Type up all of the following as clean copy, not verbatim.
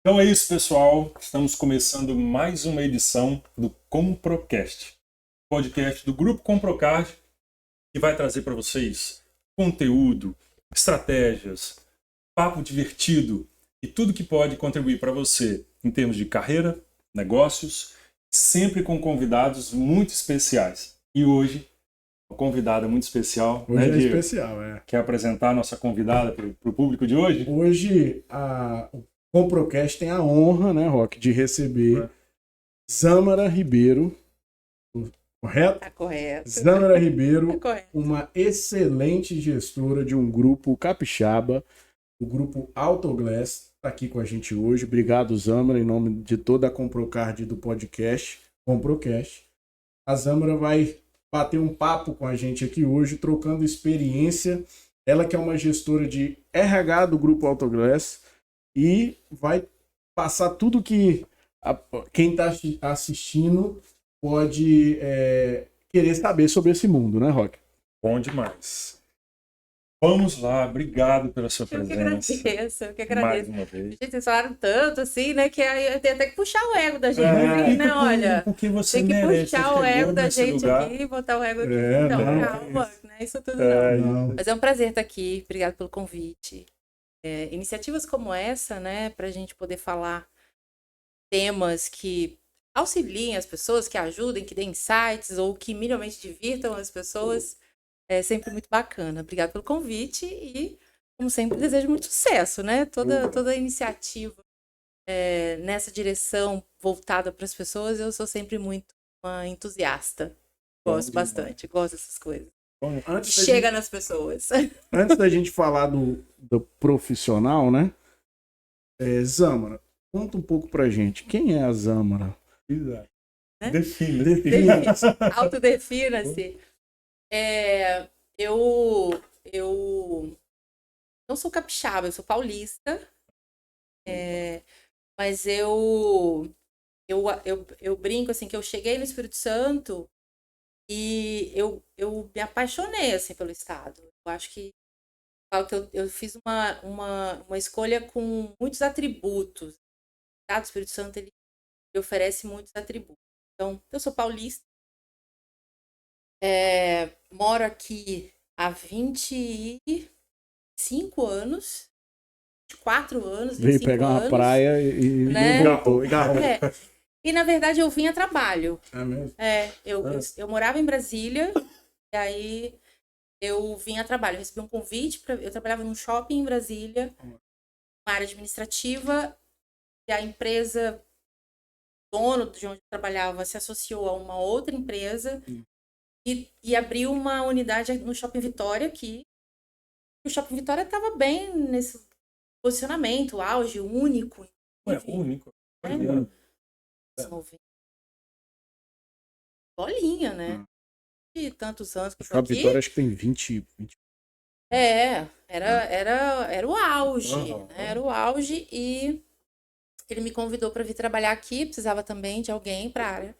Então é isso, pessoal. Estamos começando mais uma edição do Comprocast, podcast do Grupo Comprocard, que vai trazer para vocês conteúdo, estratégias, papo divertido e tudo que pode contribuir para você em termos de carreira, negócios, sempre com convidados muito especiais. E hoje, uma convidada muito especial, Hoje é Diego? especial, é. Quer apresentar a nossa convidada para o público de hoje? Hoje o Comprocast tem a honra, né, Roque, de receber Zâmara Ribeiro, correto? Tá correto. Zâmara Ribeiro, Tá correto. uma excelente gestora de um grupo capixaba, o grupo Autoglass, está aqui com a gente hoje. Obrigado, Zâmara, em nome de toda a Comprocard do podcast, Comprocast. A Zâmara vai bater um papo com a gente aqui hoje, trocando experiência. Ela que é uma gestora de RH do Grupo Autoglass e vai passar tudo que quem está assistindo pode querer saber sobre esse mundo, né, Roque? Bom demais. Vamos lá, obrigado pela sua presença. Eu que agradeço. Mais uma vez. Gente, vocês falaram tanto assim, né? Que aí eu tenho até que puxar o ego da gente, né? Fica Olha, porque você tem que merece. puxar Você o ego chegou da nesse gente lugar. aqui, botar o ego aqui. Não, Calma, não é isso tudo não. Não. Mas é um prazer estar aqui. Obrigada pelo convite. Iniciativas como essa, né? Pra gente poder falar temas que auxiliem as pessoas, que ajudem, que deem insights ou que minimamente divirtam as pessoas. É sempre muito bacana. Obrigada pelo convite e, como sempre, desejo muito sucesso, né? Toda iniciativa nessa direção voltada para as pessoas, eu sou sempre muito uma entusiasta. Gosto bastante, gosto dessas coisas. Bom, Chega nas pessoas. Antes da gente falar do profissional, né? Zâmara, conta um pouco pra gente. Quem é a Zâmara? Exato. Né? Defina. Autodefina-se. Eu não sou capixaba, eu sou paulista. Mas eu brinco assim que eu cheguei no Espírito Santo e eu me apaixonei assim pelo estado. Eu acho que eu fiz uma escolha com muitos atributos. O estado do Espírito Santo ele oferece muitos atributos. Então, eu sou paulista, moro aqui há 25 anos, 24 anos, Veio 25 pegar uma anos, praia e né? não voltou. E na verdade eu vim a trabalho. É mesmo? Eu morava em Brasília, e aí eu vim a trabalho. Eu recebi um convite, eu trabalhava num shopping em Brasília, uma área administrativa, e a empresa, dono de onde eu trabalhava, se associou a uma outra empresa e abriu uma unidade no Shopping Vitória aqui. O Shopping Vitória estava bem nesse posicionamento, auge, único. Único. Bolinha, né? De tantos anos que eu tô Shopping aqui. Vitória acho que tem 20. Era o auge, né? Era o auge e ele me convidou para vir trabalhar aqui, precisava também de alguém para área.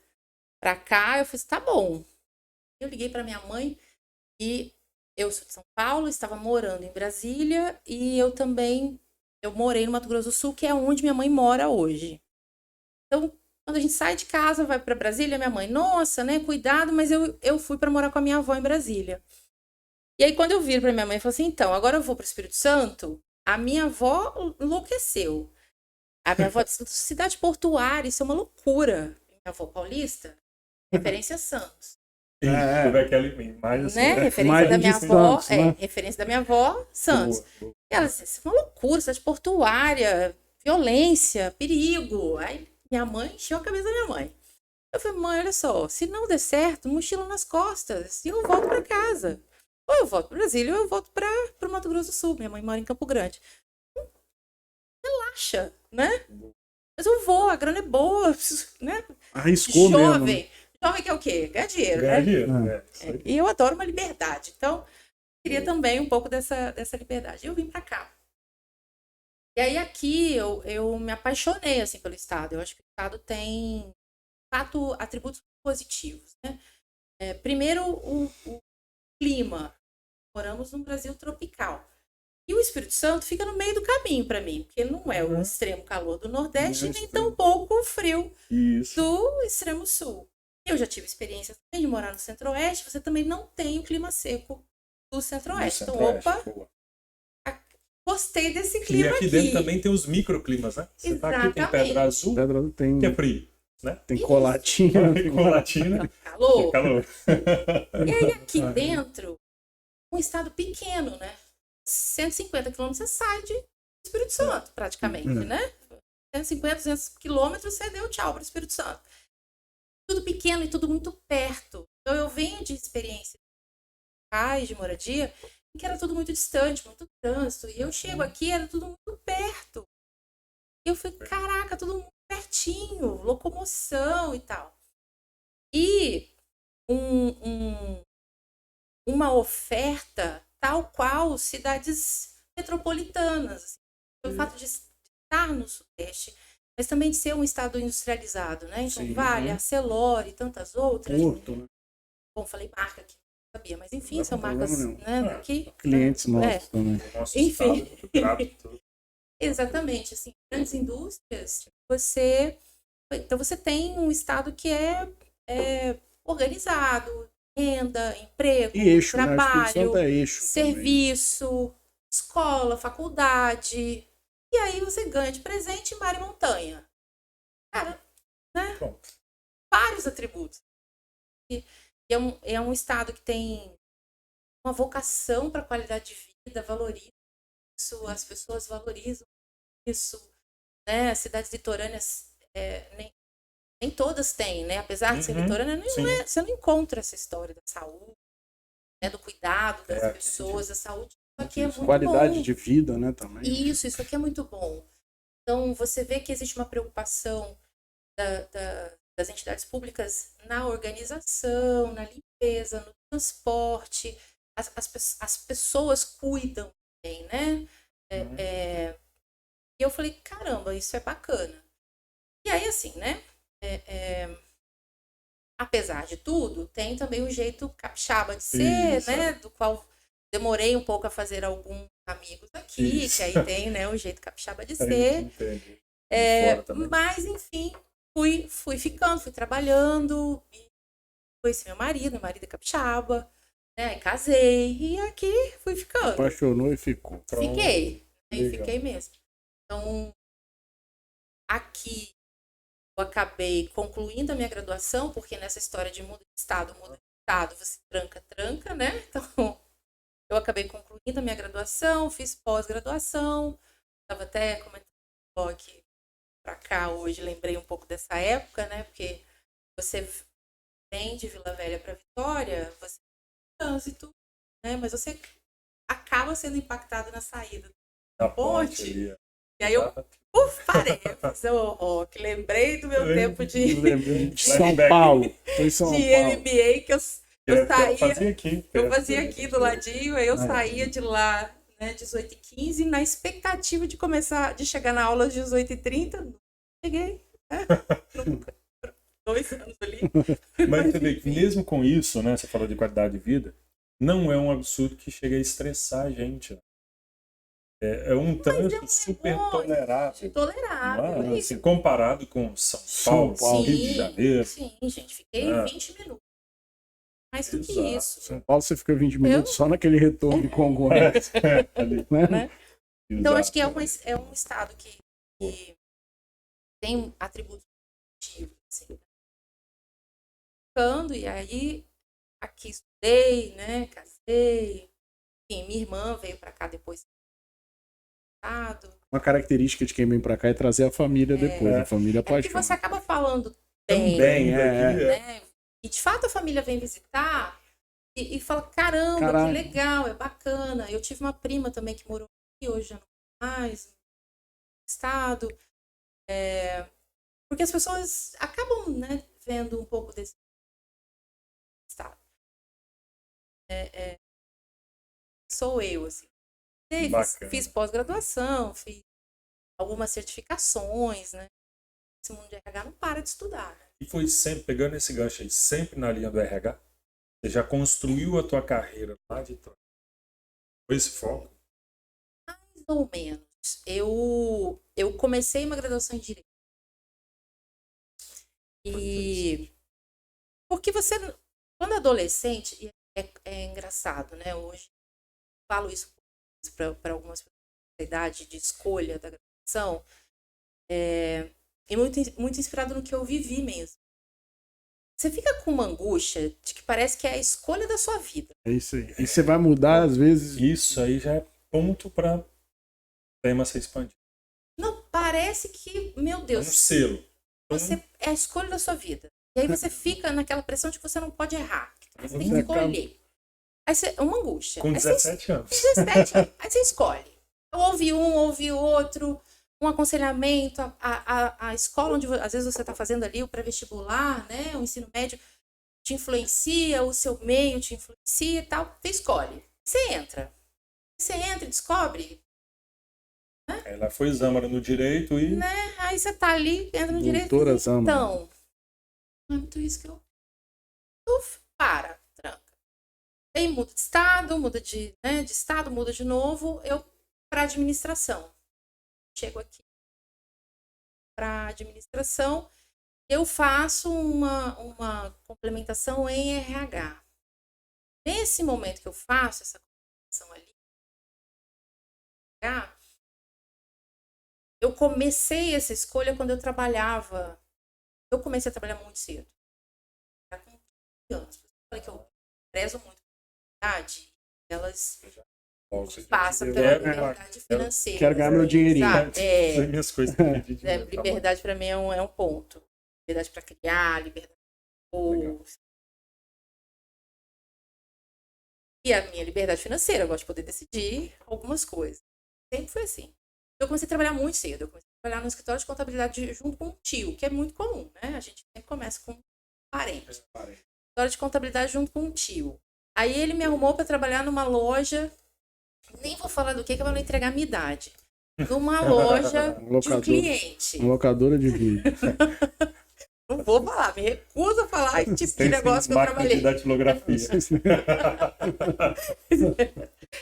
Para cá, eu falei, tá bom. Eu liguei para minha mãe e eu sou de São Paulo, estava morando em Brasília e eu morei no Mato Grosso do Sul, que é onde minha mãe mora hoje. Então, quando a gente sai de casa, vai para Brasília, minha mãe, nossa, né, cuidado, mas eu fui para morar com a minha avó em Brasília. E aí, quando eu viro para minha mãe, eu falei assim, então, agora eu vou para o Espírito Santo, a minha avó enlouqueceu. A minha avó disse, cidade portuária, isso é uma loucura. Minha avó paulista, referência a Santos. Teve aquela imagem assim, Né? né? Referência da minha avó, Santos, né? referência da minha avó, Santos. Boa. E ela disse, isso é uma loucura, cidade portuária, violência, perigo. Aí minha mãe encheu a cabeça da minha mãe. Eu falei, mãe, olha só, se não der certo, mochila nas costas, e eu volto para casa. Ou eu volto para Brasília, ou eu volto para o Mato Grosso do Sul. Minha mãe mora em Campo Grande. Relaxa, né? Mas eu vou, a grana é boa, né? Arriscou Jovem. mesmo. Né? Jovem que é o quê? Ganha dinheiro, Ganhar né? dinheiro, né? Isso aí. E eu adoro uma liberdade. Então, queria também um pouco dessa liberdade. Eu vim para cá. E aí aqui eu me apaixonei assim pelo estado. Eu acho que o estado tem, de fato, atributos positivos, né? Primeiro, o clima. Moramos num Brasil tropical. E o Espírito Santo fica no meio do caminho para mim, porque não é o extremo calor do Nordeste, nem tampouco o frio do extremo Sul. Eu já tive experiência também de morar no Centro-Oeste, você também não tem o clima seco do Centro-Oeste. Então, opa, gostei desse clima aqui. E aqui dentro também tem os microclimas, né? Você tá aqui, tem Pedra Azul, tem... que é frio, né? Tem Colatina. Tem Colatina. Calor. Calor. E aí aqui dentro, um estado pequeno, né? 150 quilômetros você sai de Espírito Santo, praticamente, né? 150, 200 quilômetros você deu tchau para o Espírito Santo. Tudo pequeno e tudo muito perto. Então eu venho de experiência de moradia, que era tudo muito distante, muito trânsito. E eu chego aqui, era tudo muito perto. E eu falei, caraca, tudo muito pertinho, locomoção e tal. E uma oferta tal qual cidades metropolitanas. Assim. O fato de estar no Sudeste, mas também de ser um estado industrializado, né? Então, Vale, Arcelor e tantas outras. Porto, né? Bom, falei marca aqui, não sabia, mas enfim, são marcas, né, daqui. Clientes nossos também. Enfim. Exatamente, assim, grandes indústrias, então você tem um estado que é organizado, renda, emprego, eixo, trabalho, né? Eixo serviço, também. Escola, faculdade. E aí você ganha de presente mar e montanha. Cara, né? Vários atributos. E é um estado que tem uma vocação para a qualidade de vida, valoriza isso, as pessoas valorizam isso, né? As cidades litorâneas nem todas têm, né? Apesar de ser litorânea, você não encontra essa história da saúde, né? Do cuidado das pessoas, da saúde. Isso aqui é muito qualidade bom. De vida, né? Também. Isso aqui é muito bom. Então, você vê que existe uma preocupação das entidades públicas na organização, na limpeza, no transporte. As pessoas cuidam bem, né? E eu falei, caramba, isso é bacana. E aí, assim, né? Apesar de tudo, tem também o jeito capixaba de ser, né? Do qual demorei um pouco a fazer alguns amigos aqui, que aí tem, né? O jeito capixaba de ser. Mas, enfim, fui ficando, fui trabalhando. Conheci meu marido é capixaba. Né? Casei e aqui fui ficando. Apaixonou e ficou. Fiquei. Aí fiquei mesmo. Então, aqui eu acabei concluindo a minha graduação, porque nessa história de muda de estado, você tranca, né? Então, eu acabei concluindo a minha graduação, fiz pós-graduação. Estava até comentando aqui para cá hoje, lembrei um pouco dessa época, né? Porque você vem de Vila Velha para Vitória, você trânsito, né? Mas você acaba sendo impactado na saída da ponte. E aí eu parei. Que lembrei do meu tempo de São Paulo. Foi São de Paulo. MBA que eu saía. Eu fazia aqui do ladinho, aí eu saía de lá, né, 18h15, na expectativa de chegar na aula às 18h30. Cheguei. Nunca. 2 anos ali. Mas você vê que mesmo com isso, né? Você falou de qualidade de vida, não é um absurdo que chega a estressar a gente. É um trânsito super tolerável. Tolerável. Assim, comparado com São Paulo, Rio de Janeiro. Sim, gente, fiquei 20 minutos. Mais do que isso. São Paulo você fica 20 minutos só naquele retorno de Congonhas. Né? Então, acho que é um estado que tem atributos positivos. Assim. E aí, aqui estudei, né? Casei. Enfim, minha irmã veio para cá depois. Uma característica de quem vem para cá é trazer a família depois. A família apaixona. Porque você acaba falando bem. Também, né? E de fato a família vem visitar e fala, caramba, que legal, é bacana. Eu tive uma prima também que morou aqui, hoje já não mais, no estado. Porque as pessoas acabam, né, vendo um pouco desse estado. Sou eu, assim. Fiz pós-graduação, fiz algumas certificações, né? Esse mundo de RH não para de estudar. Né? E foi sempre, pegando esse gancho aí, sempre na linha do RH? Você já construiu a tua carreira lá de trás? Foi esse foco? ou menos. Eu comecei uma graduação em Direito. E porque você, quando adolescente, e é engraçado, né? Hoje eu falo isso para algumas pessoas da idade de escolha da graduação, e muito inspirado no que eu vivi mesmo. Você fica com uma angústia de que parece que é a escolha da sua vida. É isso aí. E você vai mudar, às vezes. Isso aí já é ponto para tema ser expandido. Não, parece que, meu É um Deus, selo. você é a escolha da sua vida. E aí você fica naquela pressão de que você não pode errar. Que você tem que Você acaba- escolher. Aí você, é uma angústia. Com Aí você 17 anos. 17, aí você escolhe. Ouve um, ouve outro, um aconselhamento, a escola onde às vezes você está fazendo ali o pré-vestibular, né, o ensino médio, te influencia, o seu meio te influencia e tal, você escolhe. Você entra e descobre, Aí lá foi Zâmara no direito e né? Aí você tá ali, entra no direito Doutora e Zâmara. então, não é muito isso que eu... Uf, tranca. Aí muda de estado, muda de estado, muda de novo, eu para administração. Chego aqui para administração, eu faço uma complementação em RH. Nesse momento que eu faço essa complementação ali, eu comecei essa escolha quando eu trabalhava. Eu comecei a trabalhar muito cedo. Já com 15 anos. Eu falei que eu prezo muito a idade, elas passam pela liberdade financeira. Quero ganhar meu dinheirinho. Sabe? minhas coisas. Liberdade para mim é um ponto. Liberdade para criar, liberdade Legal. e a minha liberdade financeira. Eu gosto de poder decidir algumas coisas. Sempre foi assim. Eu comecei a trabalhar muito cedo. Eu comecei a trabalhar no escritório de contabilidade junto com um tio, que é muito comum, né? A gente sempre começa com parente. Escritório de contabilidade junto com um tio. Aí ele me arrumou para trabalhar numa loja, nem vou falar do que eu vou não entregar a minha idade. Numa loja de um cliente. Uma locadora de vídeo. Não vou falar, me recuso a falar que tipo de negócio que eu trabalhei. De datilografia.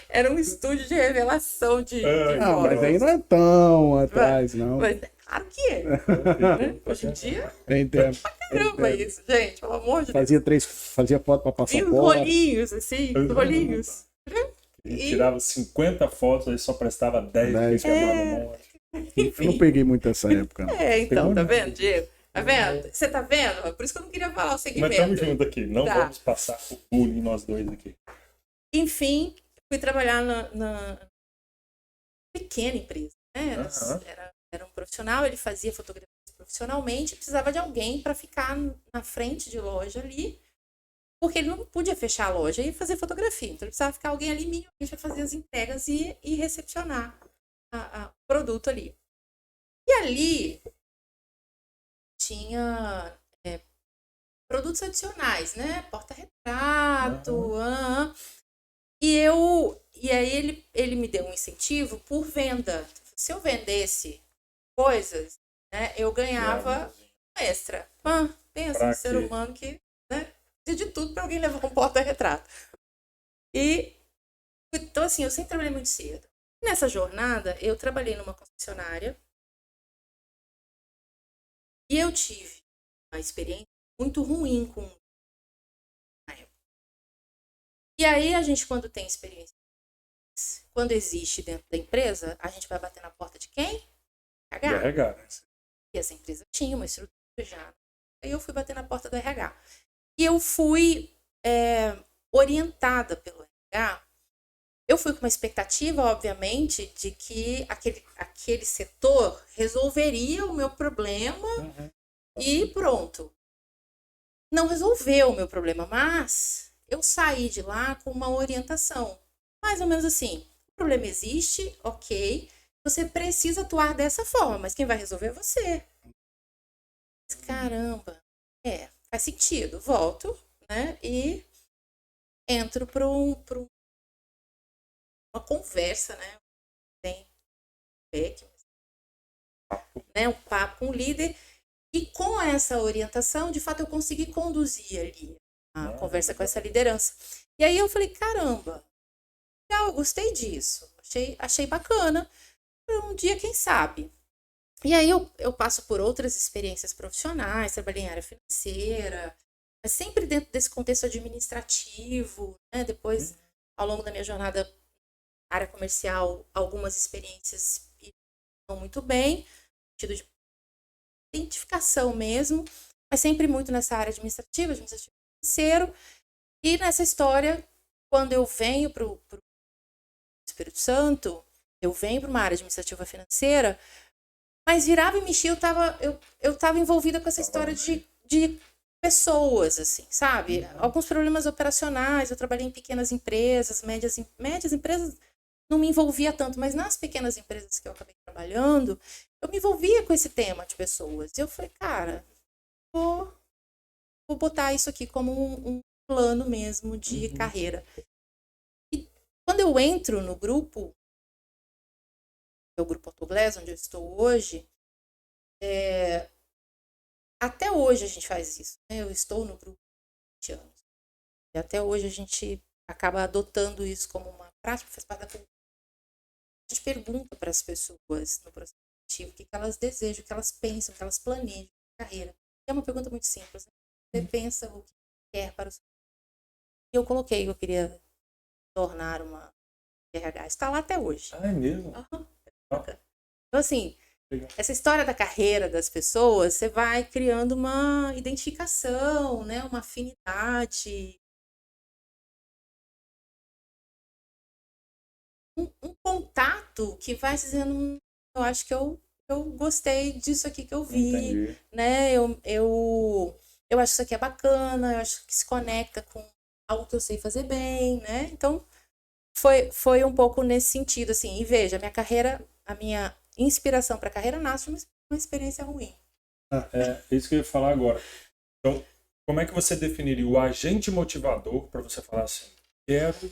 Era um estúdio de revelação de Não, mas fotos. aí não é tão atrás, não. Mas claro que é. Né? Hoje em dia, Tem tempo. caramba isso, gente, pelo amor de Deus. Fazia foto pra E passaporte. os rolinhos, assim, os rolinhos. E tirava 50 fotos, aí só prestava 10. Eu não peguei muito essa época, não. Então, tá vendo, Diego? Tá vendo? Você tá vendo? Por isso que eu não queria falar o Mas segmento. estamos juntos aqui, não Tá. vamos passar o bullying nós dois aqui. Enfim, fui trabalhar na pequena empresa, né? Era um profissional, ele fazia fotografias profissionalmente, precisava de alguém para ficar na frente de loja ali, porque ele não podia fechar a loja e fazer fotografia. Então ele precisava ficar alguém ali minimamente para fazer as entregas e recepcionar o produto ali. E ali tinha produtos adicionais, né? Porta-retrato, E aí ele me deu um incentivo por venda. Se eu vendesse coisas, né, eu ganhava extra. Pensa no ser humano que, né, precisa de tudo para alguém levar um porta-retrato. Então, assim, eu sempre trabalhei muito cedo. Nessa jornada, eu trabalhei numa concessionária e eu tive uma experiência muito ruim com na época. E aí, a gente, quando tem experiência, quando existe dentro da empresa, a gente vai bater na porta de quem? RH. E essa empresa tinha uma estrutura já. Aí eu fui bater na porta do RH. E eu fui orientada pelo RH. Eu fui com uma expectativa, obviamente, de que aquele setor resolveria o meu problema e pronto. Não resolveu o meu problema, mas eu saí de lá com uma orientação. Mais ou menos assim, o problema existe, ok, você precisa atuar dessa forma, mas quem vai resolver é você. Caramba, faz sentido. Volto, né, e entro para uma conversa, né, tem né, um papo com o líder, e com essa orientação, de fato, eu consegui conduzir ali a conversa com essa liderança. E aí eu falei, caramba, legal, eu gostei disso. Achei bacana. Um dia, quem sabe? E aí eu passo por outras experiências profissionais, trabalhei em área financeira, mas sempre dentro desse contexto administrativo, né? Depois, ao longo da minha jornada na área comercial, algumas experiências não muito bem, no sentido de identificação mesmo, mas sempre muito nessa área administrativa financeiro. E nessa história, quando eu venho para o Espírito Santo, eu venho para uma área administrativa financeira, mas virava e mexia, eu tava envolvida com essa história de pessoas, assim, sabe? Alguns problemas operacionais, eu trabalhei em pequenas empresas, médias empresas, não me envolvia tanto, mas nas pequenas empresas que eu acabei trabalhando, eu me envolvia com esse tema de pessoas. E eu falei, cara, vou botar isso aqui como um plano mesmo de carreira. E quando eu entro no grupo, que é o Grupo Autoglass, onde eu estou hoje, até hoje a gente faz isso, né? Eu estou no grupo há 20 anos. E até hoje a gente acaba adotando isso como uma prática, faz parte da cultura. A gente pergunta para as pessoas no processo ativo o que elas desejam, o que elas pensam, o que elas planejam na carreira. É uma pergunta muito simples, né? Você pensa o que quer para o seu... E eu coloquei que eu queria tornar uma RH. Está lá até hoje. Ah, é mesmo? Uhum. Então, assim, essa história da carreira das pessoas, você vai criando uma identificação, né? Uma afinidade. Um contato que vai dizendo, eu acho que eu gostei disso aqui que eu vi, Entendi. né? Eu acho que isso aqui é bacana, eu acho que se conecta com algo que eu sei fazer bem, né? Então, foi um pouco nesse sentido, assim. E veja, a minha inspiração para a carreira nasce de uma experiência ruim. É isso que eu ia falar agora. Então, como é que você definiria o agente motivador para você falar assim, quero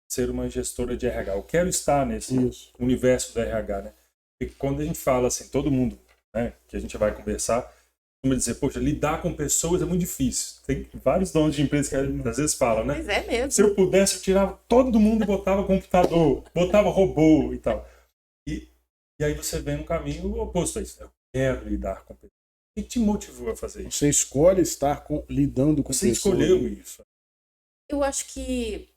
ser uma gestora de RH, eu quero estar nesse universo do RH, né? E quando a gente fala assim, todo mundo, né, que a gente vai conversar, costuma dizer, poxa, lidar com pessoas é muito difícil. Tem vários donos de empresas que às vezes falam, né? Mas é mesmo. Se eu pudesse, eu tirava todo mundo e botava computador, botava robô e tal. E aí você vem no caminho oposto a isso. Eu quero lidar com pessoas. O que te motivou a fazer isso? Você escolhe estar lidando com Você pessoas. escolheu isso. Eu acho que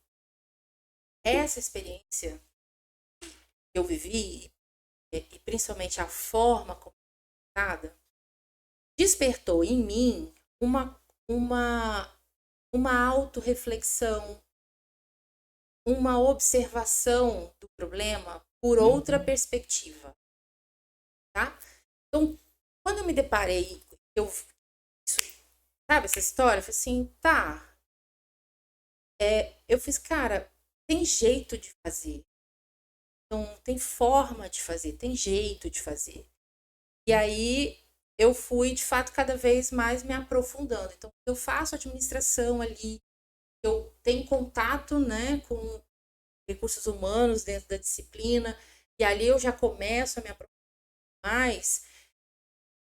essa experiência que eu vivi, e principalmente a forma como foi despertou em mim uma autorreflexão, uma observação do problema por outra perspectiva, tá? Então, quando eu me deparei, sabe essa história? Eu falei assim, tá, eu fiz, cara, tem jeito de fazer, então tem forma de fazer, tem jeito de fazer. E aí eu fui, de fato, cada vez mais me aprofundando. Então, eu faço administração ali, eu tenho contato, né, com recursos humanos dentro da disciplina, e ali eu já começo a me aprofundar mais.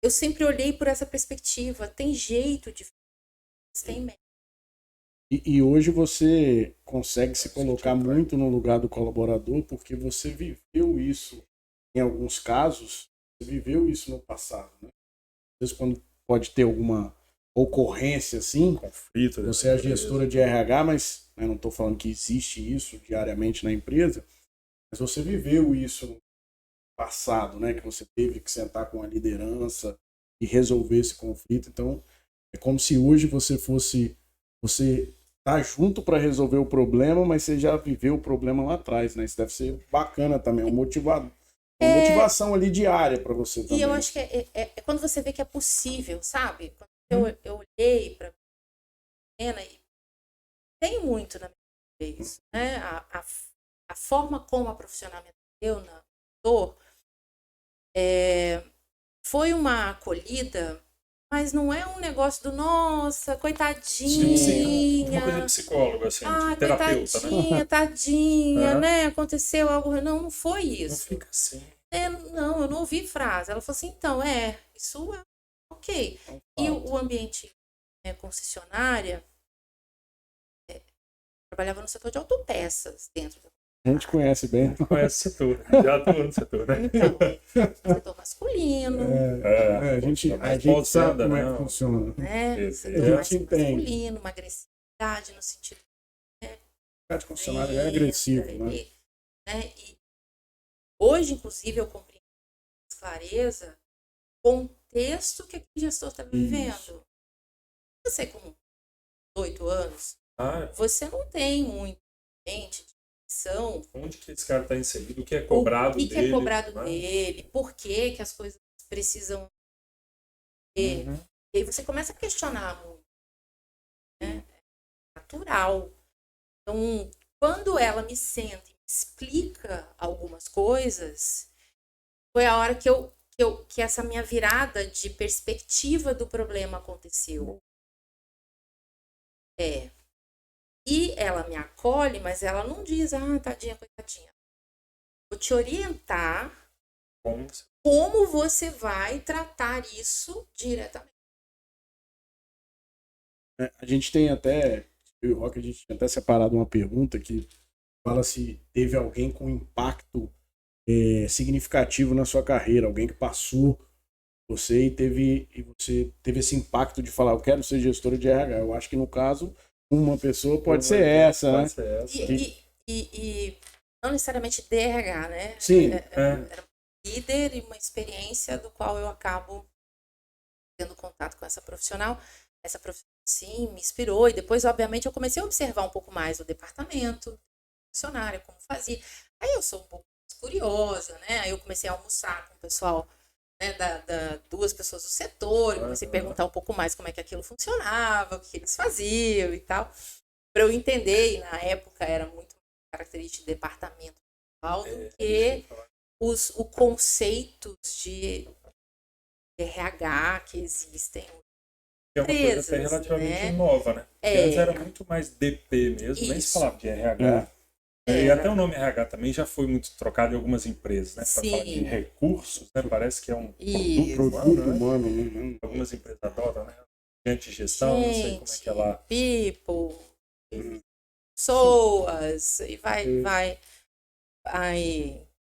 Eu sempre olhei por essa perspectiva, tem jeito de fazer, tem método. E hoje você consegue se colocar muito no lugar do colaborador porque você viveu isso, em alguns casos, você viveu isso no passado, né? Às vezes quando pode ter alguma ocorrência assim, conflito, você é a gestora de RH, mas eu não estou falando que existe isso diariamente na empresa, mas você viveu isso no passado, né? Que você teve que sentar com a liderança e resolver esse conflito. Então, é como se hoje você tá junto para resolver o problema, mas você já viveu o problema lá atrás, né? Isso deve ser bacana também, uma motivação ali diária para você também. E eu acho que é quando você vê que é possível, sabe? Quando eu olhei para a e tem muito na minha vez, né? A forma como a profissional me atendeu na dor foi uma acolhida, mas não é um negócio do nossa, coitadinha. Sim, uma coisa de psicólogo, assim, de terapeuta, coitadinha, né? tadinha, né? Aconteceu algo. Não foi isso. Não fica assim. Não, eu não ouvi frase. Ela falou assim, então, isso é ok. E o ambiente concessionária, trabalhava no setor de autopeças dentro da A gente conhece bem. Conhece o setor, já atuou no setor, né? Então, setor masculino, A gente sabe como é que funciona. né? Esse Setor é. mais A gente entende. masculino, uma agressividade no sentido O mercado de funcionário é agressivo, né? E hoje, inclusive, eu compreendo com clareza o contexto que aquele gestor está vivendo. Você, com 8 anos, você não tem muito mente de missão. Onde que esse cara está inserido? O que é cobrado dele? O que é cobrado dele? Por que as coisas precisam ter? E aí você começa a questionar muito. Né? É natural. Então, quando ela me senta e me explica algumas coisas, foi a hora que essa minha virada de perspectiva do problema aconteceu. E ela me acolhe, mas ela não diz, tadinha, coitadinha. Vou te orientar como você vai tratar isso diretamente. A gente tem até, eu e o Rock, a gente tinha até separado uma pergunta que fala se teve alguém com impacto significativo na sua carreira, alguém que passou você e você teve esse impacto de falar, eu quero ser gestora de RH. Eu acho que no caso, uma pessoa pode ser essa, né? E não necessariamente DRH, né? Sim. Era um líder e uma experiência do qual eu acabo tendo contato com essa profissional. Essa profissional, sim, me inspirou. E depois, obviamente, eu comecei a observar um pouco mais o departamento, funcionária, como fazia. Aí eu sou um pouco mais curiosa, né? Aí eu comecei a almoçar com o pessoal, né, duas pessoas do setor, eu comecei a perguntar um pouco mais como é que aquilo funcionava, o que eles faziam e tal, para eu entender, e na época era muito característica de departamento do que os conceitos de RH que existem. É uma coisa até relativamente nova, né? Porque antes era muito mais DP mesmo, nem se falava de RH. E até o nome RH também já foi muito trocado em algumas empresas, né? Para falar de recursos, né? Parece que é um produto humano, né? Algumas empresas adoram, né? Gente de gestão, não sei como é que é lá. People, pessoas, e vai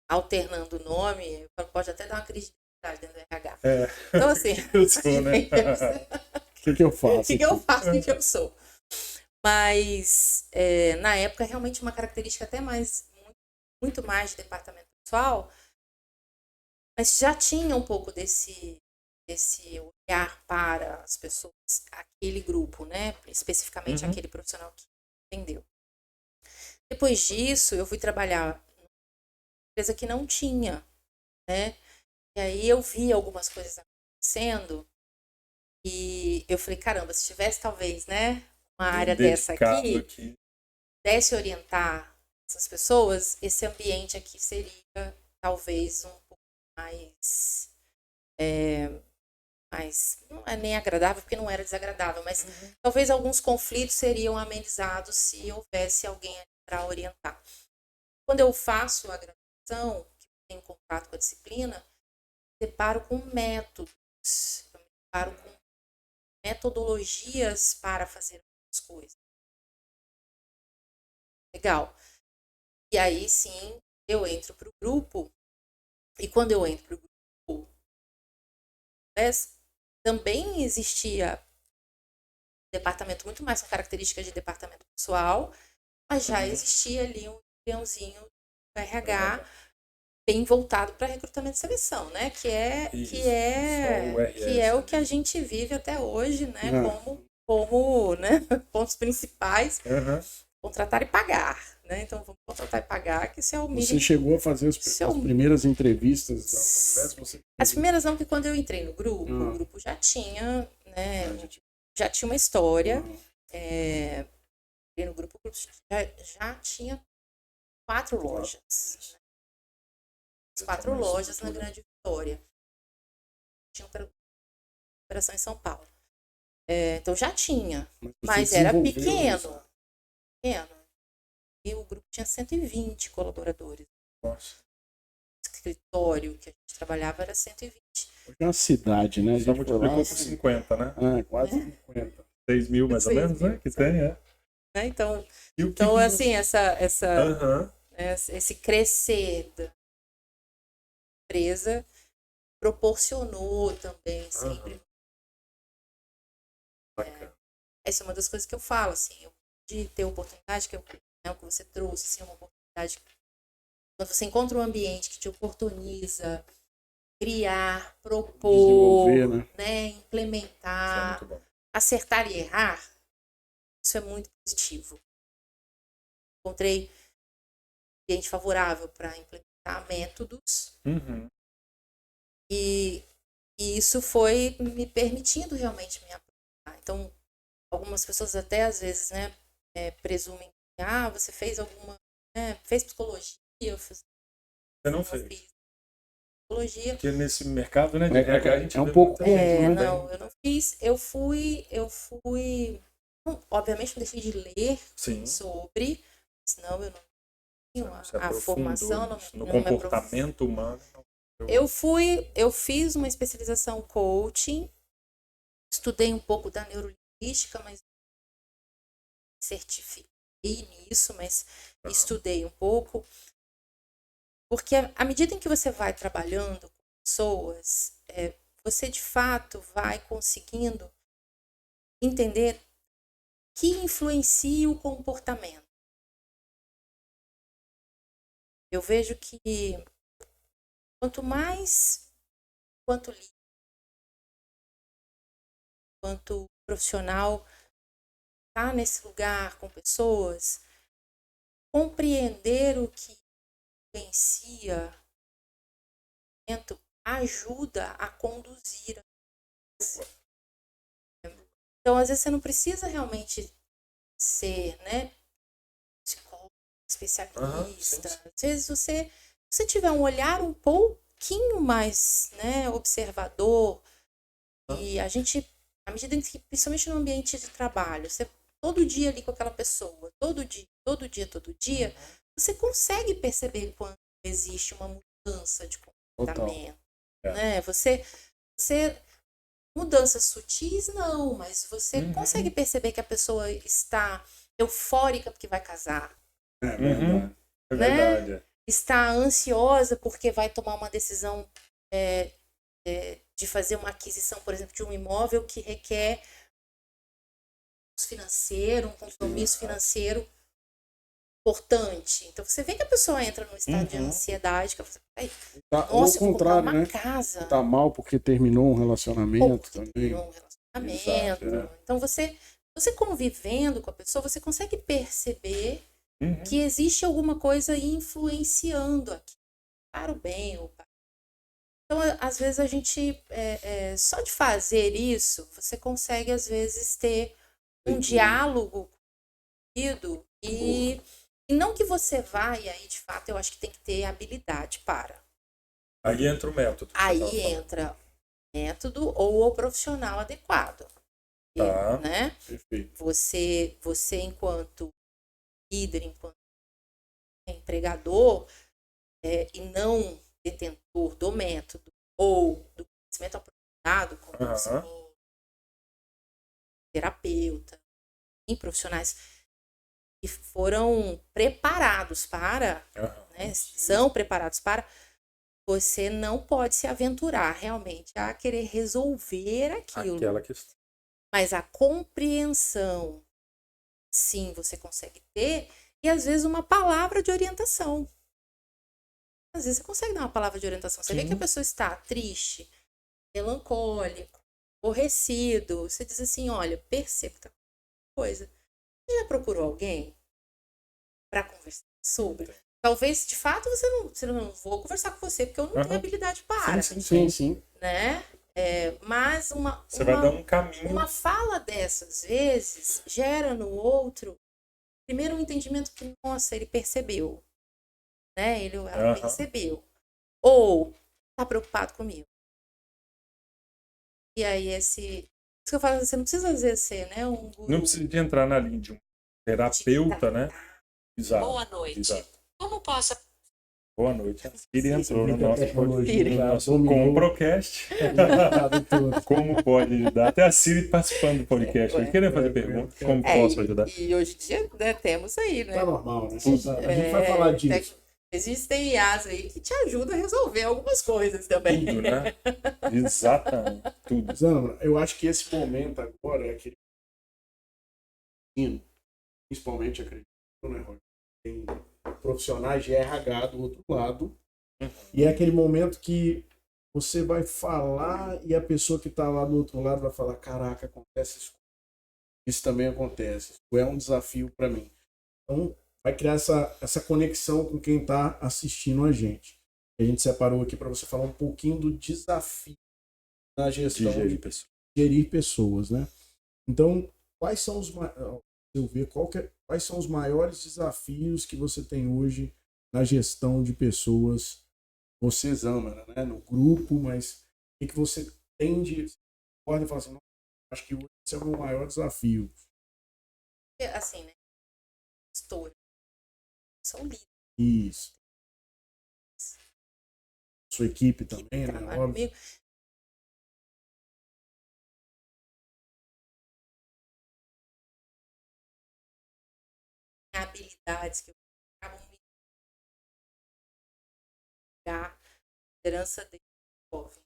alternando o nome, pode até dar uma crise dentro do RH. Então, assim... Eu sou, né? O que eu faço? O que eu faço? O que eu sou? Mas, na época, realmente uma característica até muito mais de departamento pessoal, mas já tinha um pouco desse olhar para as pessoas, aquele grupo, né? Especificamente aquele profissional que entendeu. Depois disso, eu fui trabalhar numa empresa que não tinha, né? E aí eu vi algumas coisas acontecendo e eu falei, caramba, se tivesse talvez, né, uma área dessa aqui, pudesse orientar essas pessoas, esse ambiente aqui seria talvez um pouco mais não é nem agradável, porque não era desagradável, mas talvez alguns conflitos seriam amenizados se houvesse alguém para orientar. Quando eu faço a graduação, que tenho contato com a disciplina, me deparo com métodos, eu me deparo com metodologias para fazer as coisas. Legal. E aí, sim, eu entro para o grupo, e quando eu entro para o grupo, também existia um departamento muito mais com características de departamento pessoal, mas já existia ali um embriãozinho do RH bem voltado para recrutamento e seleção, né? Que é o que a gente vive até hoje, né? Como né? Pontos principais, contratar e pagar, né? Então vamos contratar e pagar, que isso é o mínimo. Você chegou a fazer as primeiras entrevistas? As primeiras não, porque quando eu entrei no grupo, o grupo já tinha, né? Já tinha uma história. Entrei no grupo, o grupo já tinha 4 lojas. 4 lojas na Grande Vitória. Tinha operação em São Paulo. Então já tinha, mas era pequeno. E o grupo tinha 120 colaboradores. Nossa. O escritório que a gente trabalhava era 120. Hoje é uma cidade, né? A Já gente multiplicou por 50, né? Quase 50. 6 mil mais ou menos, né? Que tem, Então, E o que assim, essa esse crescer da empresa proporcionou também sempre. Essa é uma das coisas que eu falo, assim, de ter oportunidade, que é o que você trouxe, assim, uma oportunidade. Quando você encontra um ambiente que te oportuniza criar, propor, né, implementar, acertar e errar, isso é muito positivo. Encontrei um ambiente favorável para implementar métodos e isso foi me permitindo realmente me aprofundar. Então, algumas pessoas até às vezes, né, presumem que você fez alguma, fez psicologia, eu fiz. Você não fez? Fiz psicologia. Porque nesse mercado, né, de RH, a gente um pouco. Não, eu não fiz. Eu fui. Obviamente, eu deixei de ler sobre, senão eu não tinha a formação no comportamento humano. Eu fiz uma especialização em coaching, estudei um pouco da neurolinguística, mas certifiquei nisso, mas estudei um pouco. Porque à medida em que você vai trabalhando com pessoas, você de fato vai conseguindo entender que influencia o comportamento. Eu vejo que quanto profissional está nesse lugar com pessoas, compreender o que influencia ajuda a conduzir. Então, às vezes, você não precisa realmente ser, né, psicólogo, especialista. Às vezes, você tiver um olhar um pouquinho mais, né, observador, e a gente, à medida que, principalmente no ambiente de trabalho, você todo dia ali com aquela pessoa, todo dia, você consegue perceber quando existe uma mudança de comportamento, né? Você mudanças sutis não, mas você consegue perceber que a pessoa está eufórica porque vai casar. É verdade. É verdade. Né? Está ansiosa porque vai tomar uma decisão de fazer uma aquisição, por exemplo, de um imóvel que requer um compromisso financeiro importante. Então você vê que a pessoa entra num estado de ansiedade, que ela fala, nossa, eu vou comprar uma casa. Tá mal porque terminou um relacionamento também. Exato, Então você convivendo com a pessoa, você consegue perceber que existe alguma coisa influenciando aqui, para o bem ou para... Então, às vezes a gente, só de fazer isso, você consegue às vezes ter um diálogo e não que você vá, e aí de fato eu acho que tem que ter habilidade para. Aí entra o método. Aí entra o método ou o profissional adequado. Tá. Né? Perfeito. Você enquanto líder, enquanto empregador, e não detentor do método ou do conhecimento aprofundado, como terapeuta, e profissionais que foram preparados para, né, são preparados para, você não pode se aventurar realmente a querer resolver aquilo. Aquela questão. Mas a compreensão, sim, você consegue ter, e às vezes uma palavra de orientação. Às vezes você consegue dar uma palavra de orientação. Você vê que a pessoa está triste, melancólico, aborrecido. Você diz assim, olha, perceba que tá coisa. Você já procurou alguém para conversar sobre? Talvez, de fato, você não vou conversar com você, porque eu não tenho habilidade para. Sim. Né? Mas você vai dar um caminho. Uma fala dessas vezes gera no outro, primeiro, um entendimento que, nossa, ele percebeu. Né? Ela percebeu. Ou tá preocupado comigo. E aí, isso que eu falo, você não precisa às vezes ser, né, um guru. Não precisa de entrar na linha de um terapeuta, né? Exato. Boa noite. Exato. Como posso Boa noite. A Siri entrou no Você vê que a nosso tecnologia no já nosso dominou. Comprocast. Tudo. Como pode ajudar? Até a Siri participando do podcast. Ele queria fazer pergunta. Como posso ajudar? E hoje em dia, né, temos aí, né? Tá normal, né? A gente vai falar disso. Existem IAs aí que te ajudam a resolver algumas coisas também. Tudo, né? Exatamente. Tudo. Zama, eu acho que esse momento agora é aquele. Principalmente, acredito, né, Rony? Tem profissionais de RH do outro lado. E é aquele momento que você vai falar e a pessoa que está lá do outro lado vai falar: caraca, acontece isso. Isso também acontece. Isso é um desafio para mim. Então, vai criar essa conexão com quem está assistindo a gente. A gente separou aqui para você falar um pouquinho do desafio na gestão de gerir pessoas, né? Então, quais são os quais são os maiores desafios que você tem hoje na gestão de pessoas? Você ama, né? No grupo, mas o que você tem pode falar assim, acho que esse é o meu maior desafio. Assim, né? Gestor. São líderes. Isso. Sua equipe também, né? Trabalha Óbvio. comigo. Habilidades que acabam me dar liderança de jovem.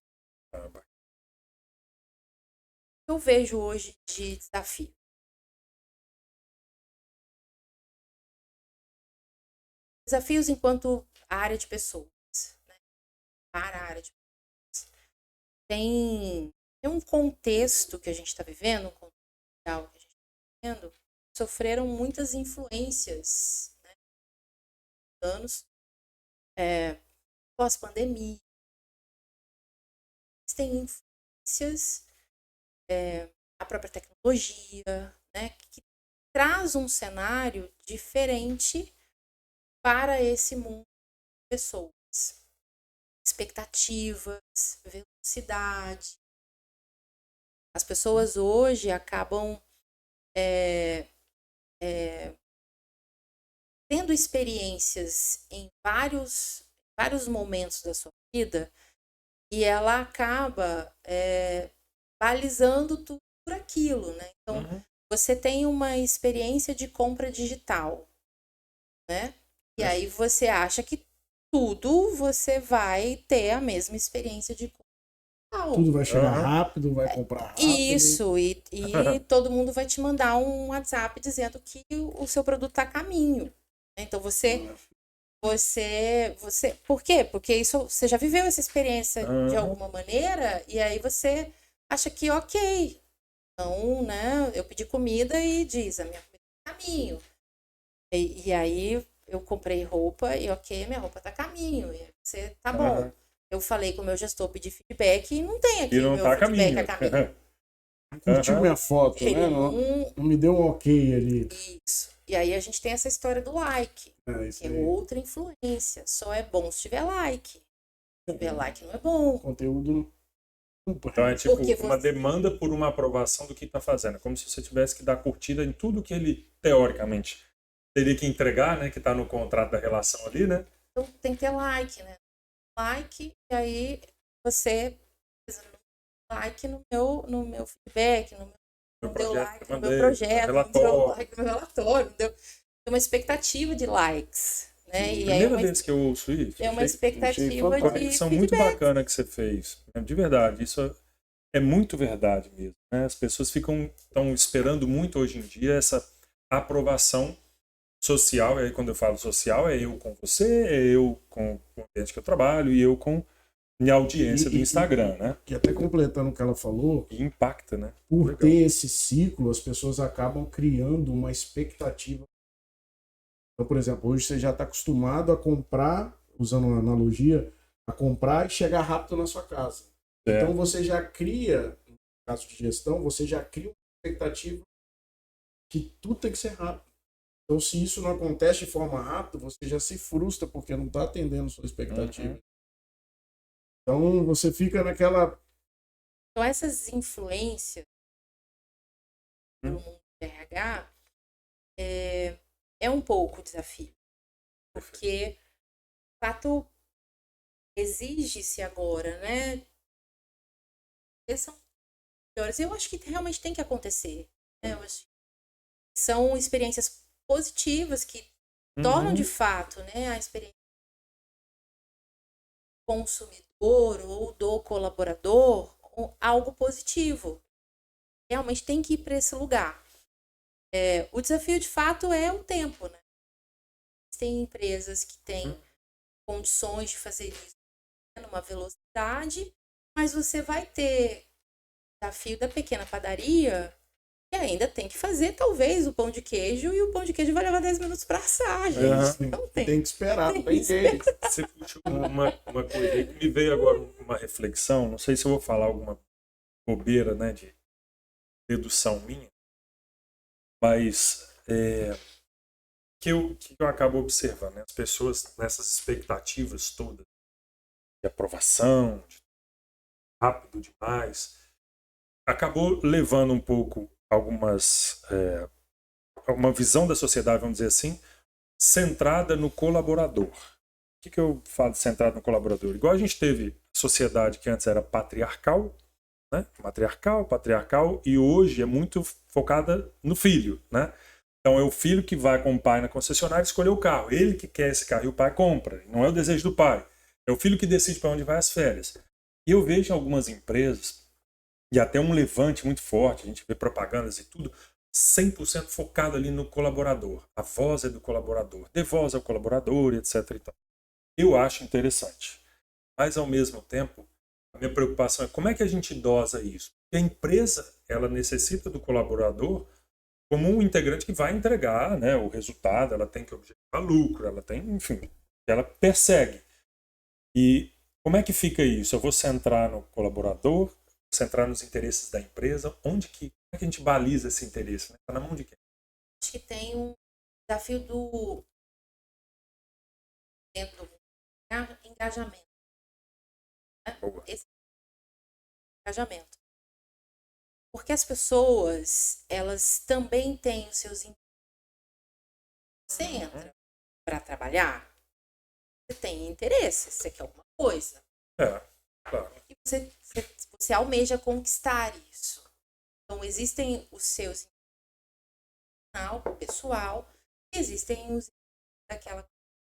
Eu vejo hoje de desafio. Desafios enquanto área de pessoas, né? Para a área de pessoas. Tem um contexto que a gente está vivendo, um contexto social que a gente está vivendo, sofreram muitas influências, né? Anos, pós-pandemia. Tem influências, a própria tecnologia, né? Que traz um cenário diferente para esse mundo de pessoas. Expectativas, velocidade. As pessoas hoje acabam tendo experiências em vários momentos da sua vida e ela acaba balizando tudo por aquilo, né? Então, você tem uma experiência de compra digital, né? E aí você acha que tudo você vai ter a mesma experiência de compra digital. Tudo vai chegar rápido, vai comprar rápido. Isso, e todo mundo vai te mandar um WhatsApp dizendo que o seu produto está a caminho. Então você... Por quê? Porque isso, você já viveu essa experiência de alguma maneira e aí você acha que ok. Então, né, eu pedi comida e diz, a minha comida tá a caminho. E aí eu comprei roupa e ok, minha roupa tá a caminho. E você, tá bom. Eu falei com o meu gestor, pedi feedback e não tem aqui E não o meu tá feedback a caminho. Curtiu minha foto, Ele né? Não me deu um ok ali. Isso. E aí a gente tem essa história do like, que é outra influência. Só é bom se tiver like. Se tiver like não é bom. O conteúdo Então é tipo uma demanda por uma aprovação do que está fazendo. Como se você tivesse que dar curtida em tudo que ele, teoricamente, teria que entregar, né? Que está no contrato da relação ali, né? Então tem que ter like, né? Like, e aí você like no meu feedback, no meu like no meu projeto, no like no meu relatório, deu uma expectativa de likes, né? E aí Primeira vez que eu ouço isso. É uma expectativa de conexão muito bacana que você fez. De verdade, isso é muito verdade mesmo. Né? As pessoas estão esperando muito hoje em dia essa aprovação social. E aí quando eu falo social, é eu com você, é eu com o ambiente que eu trabalho e eu com minha audiência do Instagram, né? E até completando o que ela falou, e impacta, né? Por ter esse ciclo, as pessoas acabam criando uma expectativa. Então, por exemplo, hoje você já está acostumado a comprar, usando uma analogia, a comprar e chegar rápido na sua casa. Então você já cria, no caso de gestão, você já cria uma expectativa que tudo tem que ser rápido. Então, se isso não acontece de forma rápida, você já se frustra porque não está atendendo a sua expectativa. Então, você fica naquela... Então, essas influências do mundo do RH é um pouco desafio. Porque fato, exige-se agora, né? São melhores. Eu acho que realmente tem que acontecer, né? Eu acho que são experiências positivas que tornam de fato, né, a experiência do consumidor ou do colaborador algo positivo. Realmente tem que ir para esse lugar. O desafio de fato é o tempo, né? Tem empresas que têm condições de fazer isso numa velocidade, mas você vai ter o desafio da pequena padaria e ainda tem que fazer, talvez, o pão de queijo, e o pão de queijo vai levar 10 minutos para assar, gente. Então tem que esperar, tem não tem que jeito. Você puxou uma coisa aí que me veio agora uma reflexão, não sei se eu vou falar alguma bobeira, né, de dedução minha, mas que eu acabo observando, né, as pessoas nessas expectativas todas de aprovação, de rápido demais, acabou levando um pouco uma visão da sociedade, vamos dizer assim, centrada no colaborador. O que eu falo de centrado no colaborador? Igual a gente teve sociedade que antes era patriarcal, né? Patriarcal, e hoje é muito focada no filho, né? Então é o filho que vai com o pai na concessionária escolher o carro. Ele que quer esse carro e o pai compra. Não é o desejo do pai. É o filho que decide para onde vai as férias. E eu vejo em algumas empresas, e até um levante muito forte, a gente vê propagandas e tudo, 100% focado ali no colaborador. A voz é do colaborador. Dê voz ao colaborador, etc. E tal. Eu acho interessante. Mas, ao mesmo tempo, a minha preocupação é como é que a gente dosa isso. Porque a empresa, ela necessita do colaborador como um integrante que vai entregar, né, o resultado, ela tem que objetivar lucro, ela tem, enfim, ela persegue. E como é que fica isso? Eu vou centrar no colaborador, centrar nos interesses da empresa, como é que a gente baliza esse interesse? Está na mão de quem? Acho que tem um desafio do engajamento. Né? Esse engajamento. Porque as pessoas, elas também têm os seus interesses. Você entra para trabalhar, você tem interesse, você quer alguma coisa. Claro. E você almeja conquistar isso. Então, existem os seus pessoal, e existem os daquela.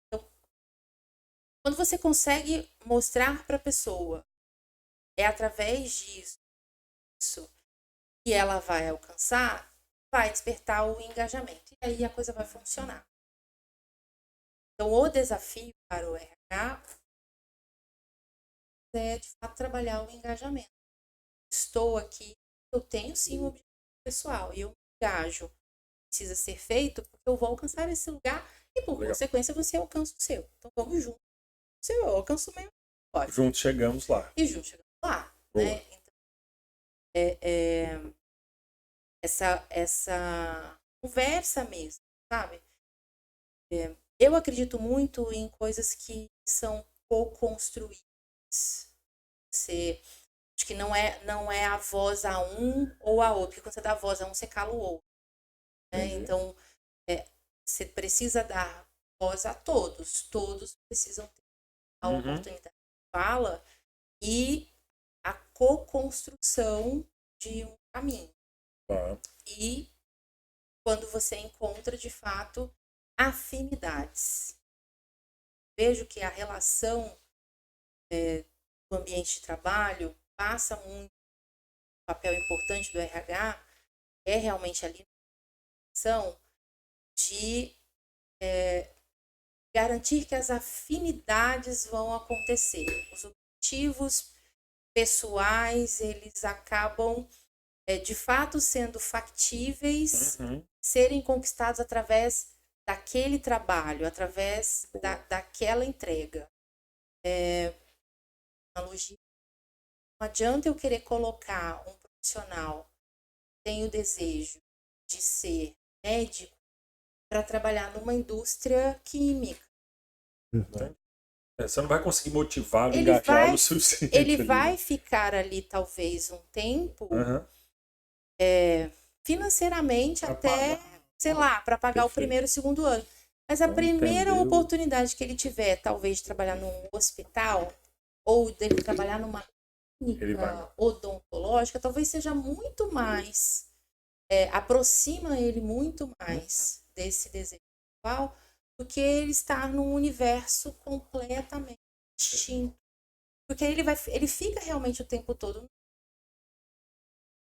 Então, quando você consegue mostrar para a pessoa, é através disso que ela vai alcançar, vai despertar o engajamento. E aí a coisa vai funcionar. Então, o desafio para o RH é, de fato, trabalhar o engajamento. Estou aqui, eu tenho sim um objetivo pessoal e eu me engajo. Precisa ser feito porque eu vou alcançar esse lugar e, por consequência, você alcança o seu. Então, vamos juntos. Se eu alcanço o meu, pode. Juntos chegamos lá. E juntos chegamos lá. Né? Então, essa conversa mesmo, sabe? Eu acredito muito em coisas que são co-construídas. Acho que não é a voz a um ou a outro, porque quando você dá a voz a um, você cala o outro. Né? Então, você precisa dar voz a todos. Todos precisam ter a oportunidade de fala e a co-construção de um caminho. E quando você encontra, de fato, afinidades. Vejo que a relação do ambiente de trabalho passa muito. O papel importante do RH é realmente ali de garantir que as afinidades vão acontecer. Os objetivos pessoais, eles acabam, de fato, sendo factíveis, serem conquistados através daquele trabalho, através daquela entrega. Analogia. Não adianta eu querer colocar um profissional que tem o desejo de ser médico para trabalhar numa indústria química. Você não vai conseguir motivá-lo, engajá-lo o suficiente. Ele vai ficar ali talvez um tempo financeiramente pra até, sei lá, para pagar o primeiro e segundo ano. Mas a Não primeira entendeu. oportunidade que ele tiver, talvez, de trabalhar num hospital, ou dele trabalhar numa Ele vai. clínica odontológica, talvez seja muito mais, aproxima ele muito mais desse desejo sexual do que ele estar num universo completamente distinto. Porque ele fica realmente o tempo todo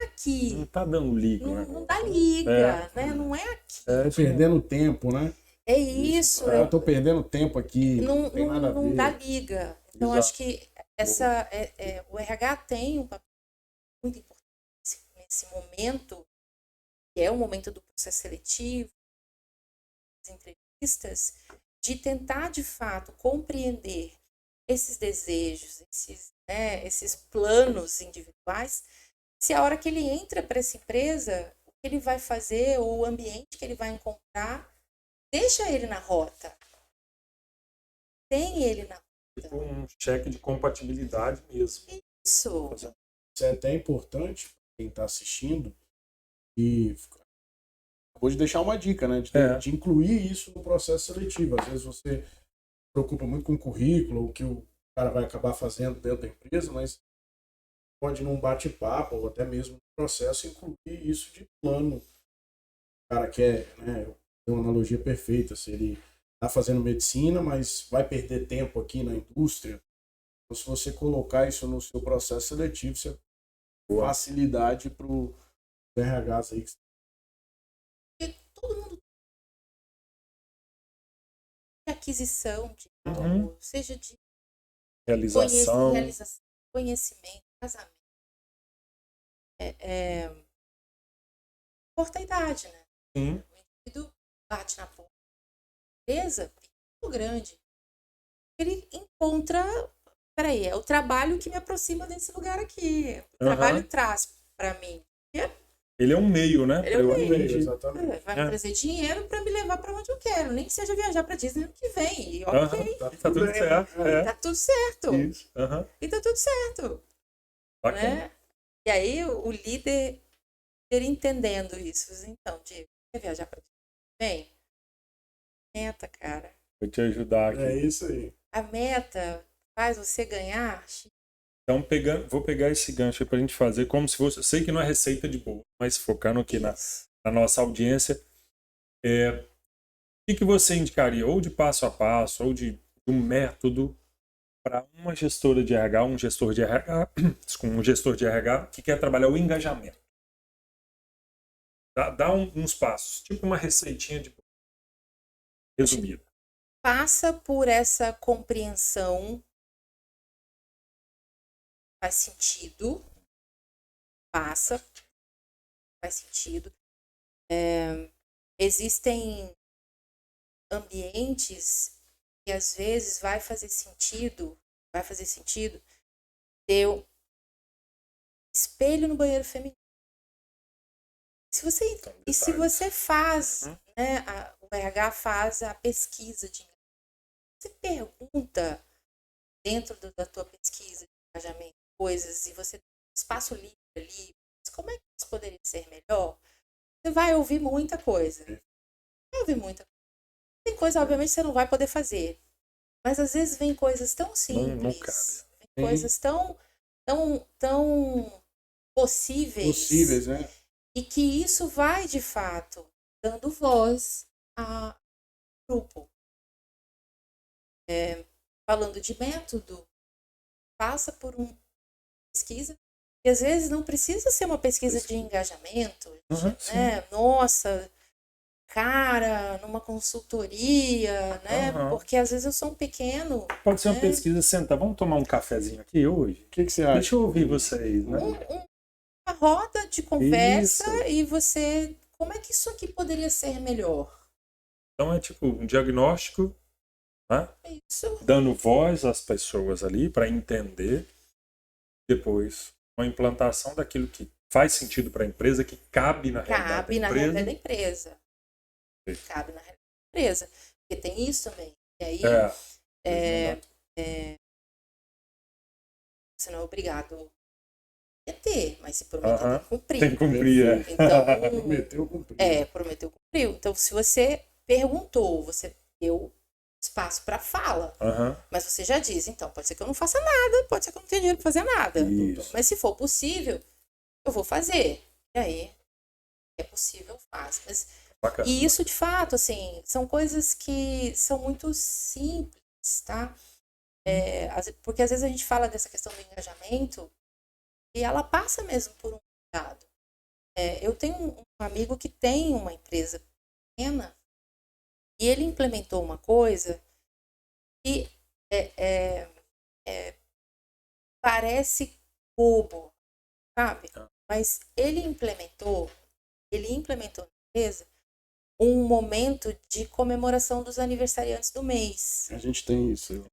aqui. Não tá dando liga, né? Não dá liga, né? Não é aqui. Tô perdendo tempo, né? É isso. Eu tô perdendo tempo aqui. Não, tem nada a não ver. dá liga. Então, Exato. acho que o RH tem um papel muito importante nesse momento, que é o momento do processo seletivo, das entrevistas, de tentar, de fato, compreender esses desejos, esses planos individuais, se a hora que ele entra para essa empresa, o que ele vai fazer, ou o ambiente que ele vai encontrar, deixa ele na rota. Tem ele na rota. Tipo um cheque de compatibilidade mesmo. Isso. Isso é até importante para quem está assistindo e acabou de deixar uma dica, né? De incluir isso no processo seletivo. Às vezes você se preocupa muito com o currículo, o que o cara vai acabar fazendo dentro da empresa, mas pode num bate-papo ou até mesmo no processo incluir isso de plano. O cara quer, né? Tem uma analogia perfeita. Se ele está fazendo medicina, mas vai perder tempo aqui na indústria, então, se você colocar isso no seu processo seletivo, você facilidade para o RHs aí. Porque todo mundo tem aquisição de algo, seja de Realização. conhecimento, casamento. Importa a idade, né? Sim. O indivíduo bate na porta da empresa, muito grande. Ele encontra, peraí, é o trabalho que me aproxima desse lugar aqui. O trabalho traz para mim. Ele é um meio, né? Ele é um meio. Exatamente. Vai me trazer dinheiro para me levar para onde eu quero. Nem que seja viajar para Disney ano que vem. E ok. Tá tudo certo. Tá tudo certo. Isso. E tá tudo certo. Bacana. Né? E aí o líder entendendo isso. Então, Diego, quer viajar para Disney? Vem. Meta, cara. Vou te ajudar aqui. É isso aí. A meta faz você ganhar. Então, vou pegar esse gancho aí pra gente fazer como se fosse... Eu sei que não é receita de bolo, mas focando aqui na nossa audiência, o que você indicaria, ou de passo a passo, ou de um método para uma gestora de RH, um gestor de RH que quer trabalhar o engajamento? Dá uns passos, tipo uma receitinha de bolo, resumida. Passa por essa compreensão. Faz sentido. Faz sentido. Existem ambientes que às vezes vai fazer sentido ter um espelho no banheiro feminino. Se você faz, né, o RH faz a pesquisa de engajamento. Você pergunta dentro da tua pesquisa de engajamento coisas e você tem espaço livre ali, como é que isso poderia ser melhor? Você vai ouvir muita coisa. Tem coisa, obviamente, que você não vai poder fazer. Mas às vezes vem coisas tão simples, Não cabe. vem coisas tão possíveis, né? E que isso vai, de fato, dando voz ao grupo. Falando de método, passa por uma pesquisa, e às vezes não precisa ser uma pesquisa de engajamento, né? Nossa, cara, numa consultoria, né? Porque às vezes eu sou um pequeno... Pode ser uma pesquisa, sentar, vamos tomar um cafezinho aqui hoje? O que você acha? Deixa eu ouvir vocês, né? Uma roda de conversa e você... Como é que isso aqui poderia ser melhor? Então é tipo um diagnóstico, né? Isso. Dando voz às pessoas ali para entender. Depois, uma implantação daquilo que faz sentido para a empresa, que cabe na realidade da empresa. Cabe na realidade da empresa. Porque tem isso também. E aí, você não é obrigado a ter, mas se prometeu, tem que cumprir. Tem que cumprir, Então, prometeu, cumpriu. Prometeu, cumpriu. Então, se você perguntou, você deu espaço para fala. Aham. Mas você já diz, então, pode ser que eu não faça nada, pode ser que eu não tenha dinheiro para fazer nada. Isso. Mas se for possível, eu vou fazer. E aí, é possível, faz. Mas, Bacana. e isso, de fato, assim, são coisas que são muito simples, tá? Porque às vezes a gente fala dessa questão do engajamento e ela passa mesmo por um cuidado. Eu tenho um amigo que tem uma empresa pequena e ele implementou uma coisa que parece bobo, sabe? Mas ele implementou na empresa um momento de comemoração dos aniversariantes do mês. A gente tem isso.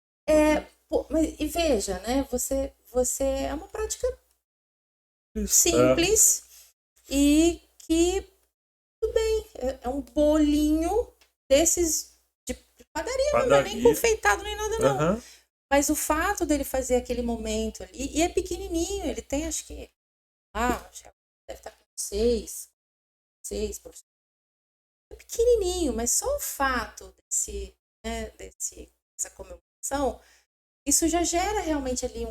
E veja, né? Você é uma prática Isso. simples e que, tudo bem, é um bolinho desses de padaria, não é nem confeitado nem nada, não. Aham. Mas o fato dele fazer aquele momento ali, e é pequenininho, ele tem, acho que, deve estar com seis professores. É pequenininho, mas só o fato dessa comemoração, isso já gera realmente ali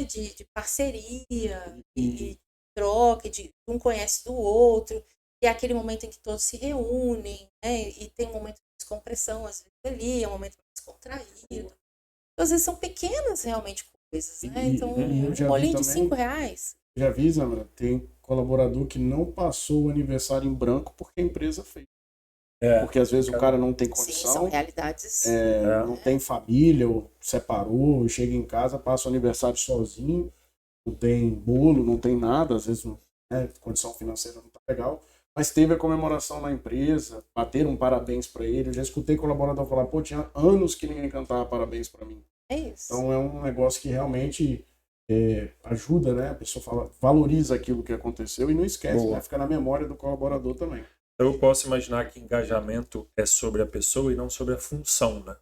de parceria, e troca, de um conhece do outro, e é aquele momento em que todos se reúnem, né? E tem um momento de descompressão, às vezes ali, é um momento mais contraído. Então, às vezes são pequenas realmente coisas, né? Então, um bolinho de R$5. Já vi, Zamara, tem colaborador que não passou o aniversário em branco porque a empresa fez. Porque às vezes o cara não tem condição. Sim, são realidades. Não tem família, ou separou, chega em casa, passa o aniversário sozinho, não tem bolo, não tem nada, às vezes a condição financeira não tá legal, mas teve a comemoração na empresa, bateram parabéns para ele. Eu já escutei colaborador falar, pô, tinha anos que ninguém cantava parabéns para mim. É isso. Então é um negócio que realmente ajuda, né? A pessoa valoriza aquilo que aconteceu e não esquece, né? Fica na memória do colaborador também. Eu posso imaginar que engajamento é sobre a pessoa e não sobre a função, né?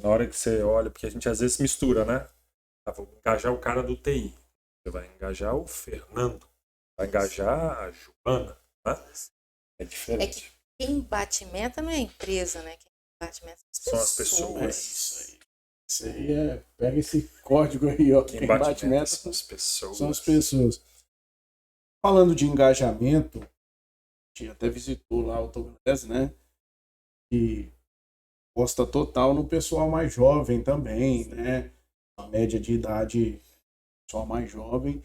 Na hora que você olha, porque a gente às vezes mistura, né? Vou engajar o cara do TI. Você vai engajar o Fernando. Vai engajar a Joana, né? É diferente. É que quem bate meta não é a empresa, né? Quem bate meta são as pessoas. É isso aí. Isso aí pega esse código aí, ó. Quem bate meta são as pessoas. São as pessoas. Falando de engajamento, a gente até visitou lá o Autoglass, né? E posta total no pessoal mais jovem também, né? A média de idade, pessoal mais jovem.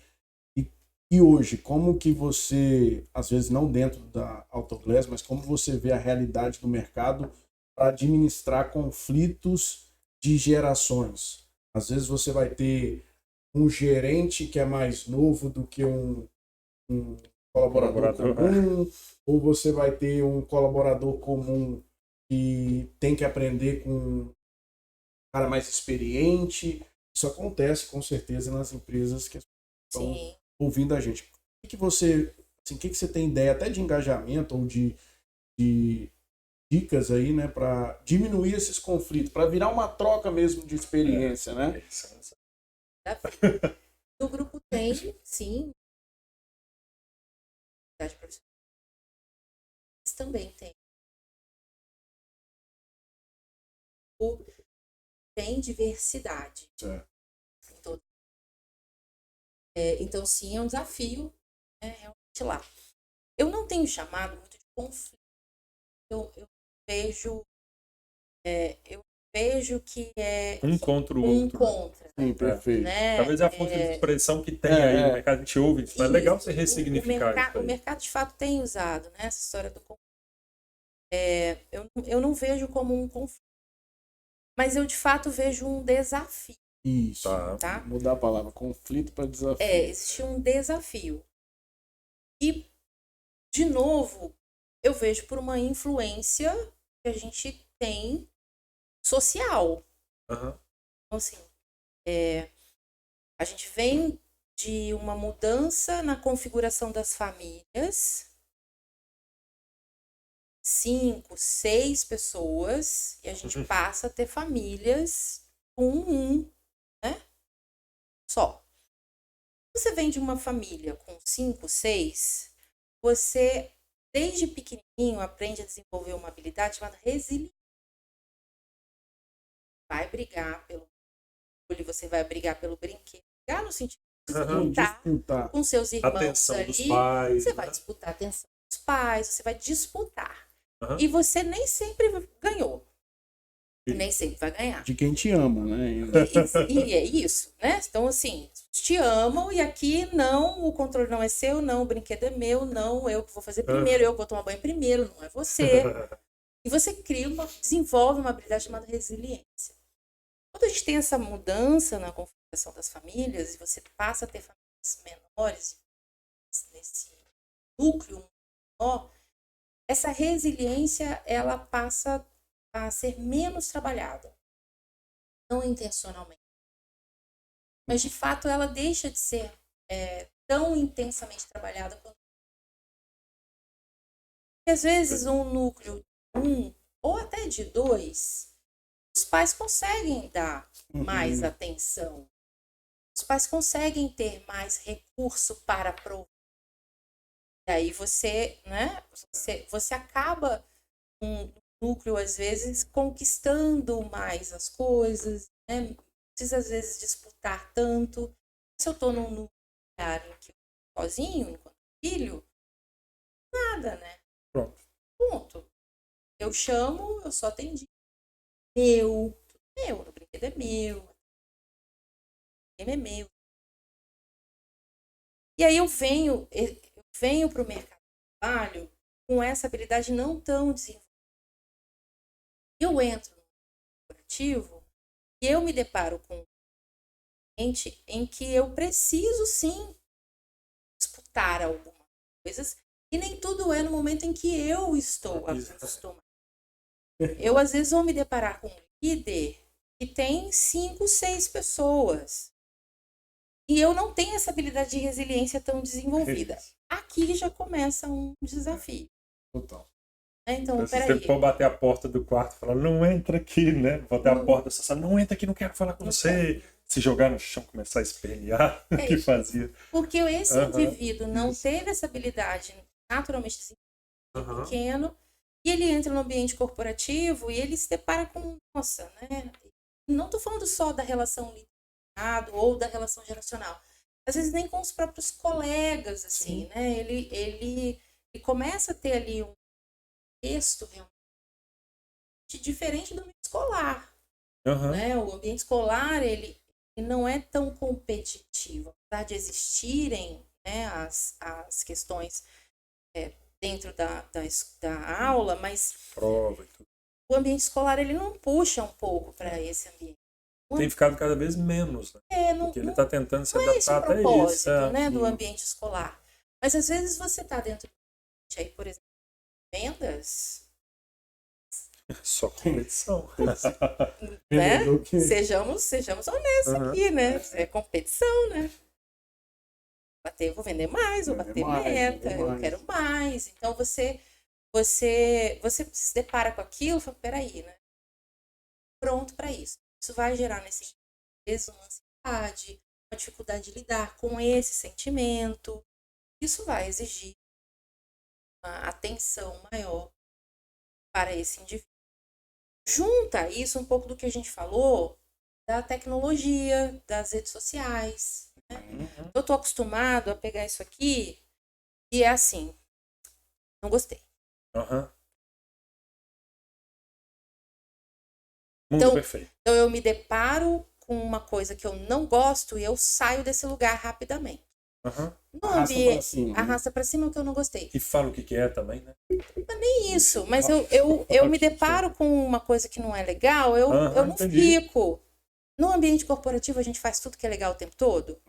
E hoje, como que você, às vezes não dentro da Autoglass, mas como você vê a realidade do mercado para administrar conflitos de gerações? Às vezes você vai ter um gerente que é mais novo do que um colaborador comum, ou você vai ter um colaborador comum que tem que aprender com um cara mais experiente. Isso acontece com certeza nas empresas que estão ouvindo a gente. O que você tem ideia até de engajamento ou de dicas aí, né, para diminuir esses conflitos, para virar uma troca mesmo de experiência, né? O grupo tem, sim, mas também tem. Tem diversidade. Então, sim, é um desafio, né, realmente lá. Eu não tenho chamado muito de conflito. Eu vejo que é um contra o outro. Contra. Sim, perfeito. Né? Talvez é a fonte de expressão que tem aí no mercado, a gente ouve, mas é legal você ressignificar isso aí. O mercado, de fato, tem usado, né, essa história do conflito. Eu não vejo como um conflito, mas eu, de fato, vejo um desafio. Isso, tá? Mudar a palavra, conflito para desafio. Existe um desafio. E, de novo, eu vejo por uma influência que a gente tem social. Então, assim, a gente vem de uma mudança na configuração das famílias, 5, 6 pessoas, e a gente passa a ter famílias com né? Só. Você vem de uma família com 5, 6, você desde pequenininho, aprende a desenvolver uma habilidade chamada resiliência. Vai brigar pelo olho, você vai brigar pelo brinquedo. Brigar no sentido de disputar com seus irmãos atenção ali. dos pais, você vai disputar a atenção dos pais, você vai disputar. Uhum. E você nem sempre ganhou. Nem sempre vai ganhar. De quem te ama, né? E é isso, né? Então, assim, te amam e aqui não, o controle não é seu, não, o brinquedo é meu, não, eu que vou fazer primeiro, eu que vou tomar banho primeiro, não é você. E você desenvolve uma habilidade chamada resiliência. Quando a gente tem essa mudança na configuração das famílias e você passa a ter famílias menores nesse núcleo menor, essa resiliência, ela passa a ser menos trabalhada. Não intencionalmente. Mas, de fato, ela deixa de ser tão intensamente trabalhada quanto... E, às vezes, um núcleo de 1 ou até de 2, os pais conseguem dar mais atenção. Os pais conseguem ter mais recurso para prover. E aí você, né? Você acaba um núcleo, às vezes, conquistando mais as coisas, né? Não precisa, às vezes, disputar tanto. Se eu estou num lugar em que eu estou sozinho, enquanto filho, nada, né? Pronto. Ponto. Eu chamo, eu só atendi. Meu, o brinquedo é meu. O game é meu. E aí eu venho para o mercado de trabalho com essa habilidade não tão desenvolvida. Eu entro no corporativo e eu me deparo com um ambiente em que eu preciso, sim, disputar algumas coisas e nem tudo é no momento em que eu estou acostumado. Eu, às vezes, vou me deparar com um líder que tem 5, 6 pessoas e eu não tenho essa habilidade de resiliência tão desenvolvida. Aqui já começa um desafio. Total. Então, Você peraí. sempre pode bater a porta do quarto e falar, não entra aqui, né? Bater a porta da sua sala, não entra aqui, não quero falar com você. Se jogar no chão, começar a espernear, o que fazia. Porque esse indivíduo não teve essa habilidade naturalmente desenvolvida pequeno, e ele entra no ambiente corporativo e ele se depara com, nossa, né? Não estou falando só da relação liderado ou da relação geracional. Às vezes nem com os próprios colegas, assim, né? Ele começa a ter ali um texto realmente diferente do ambiente escolar. Né? O ambiente escolar, ele não é tão competitivo. Apesar de existirem, né, as questões dentro da aula, mas prova e tudo. O ambiente escolar ele não puxa um pouco para esse ambiente. Tem ficado cada vez menos, né? Porque ele está tentando se adaptar até isso. Não é esse o propósito, né, do ambiente escolar. Mas às vezes você está dentro de aí, por exemplo, vendas. Só competição. Né? Sejamos honestos aqui, né? É competição, né? Vou vender mais, vou bater meta, eu quero mais. Então você se depara com aquilo e fala, peraí, né? Pronto para isso. Isso vai gerar nesse peso, uma ansiedade, uma dificuldade de lidar com esse sentimento. Isso vai exigir uma atenção maior para esse indivíduo. Junta isso um pouco do que a gente falou da tecnologia, das redes sociais. Né? Eu estou acostumado a pegar isso aqui e é assim, não gostei. Mundo perfeito. Então eu me deparo com uma coisa que eu não gosto e eu saio desse lugar rapidamente. No ambiente, arrasta pra cima o que eu não gostei. E fala o que é também, né? Não é nem isso, mas eu me deparo com uma coisa que não é legal, eu não fico. No ambiente corporativo a gente faz tudo que é legal o tempo todo?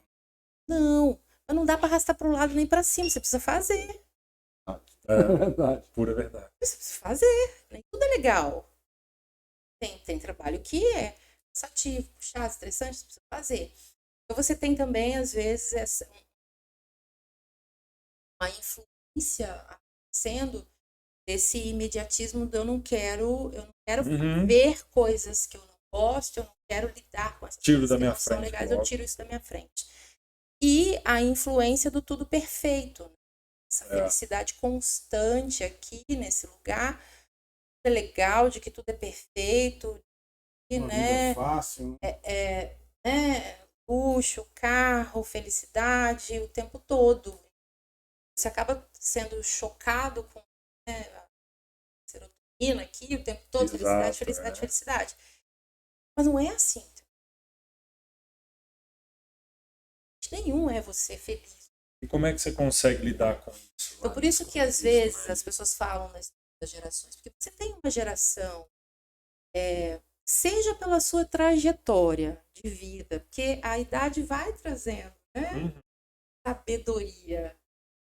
Não, mas não dá pra arrastar pro lado nem pra cima, você precisa fazer. Verdade. Pura verdade. Você precisa fazer, nem tudo é legal. Tem trabalho que é cansativo, puxado, estressante, você precisa fazer. Então você tem também, às vezes, uma influência acontecendo desse imediatismo do eu não quero ver coisas que eu não gosto, eu não quero lidar com essas coisas da que minha não são frente, legais, eu tiro isso da minha frente. E a influência do tudo perfeito. essa felicidade constante aqui nesse lugar, é legal, de que tudo é perfeito, e, Uma né, vida fácil. luxo, carro, felicidade o tempo todo. Você acaba sendo chocado com, né, a serotonina aqui o tempo todo, felicidade, felicidade, felicidade. Mas não é assim. Nenhum é você feliz. E como é que você consegue lidar com isso? Então, por isso que às vezes as pessoas falam das gerações, porque você tem uma geração, seja pela sua trajetória de vida, porque a idade vai trazendo, né? Sabedoria.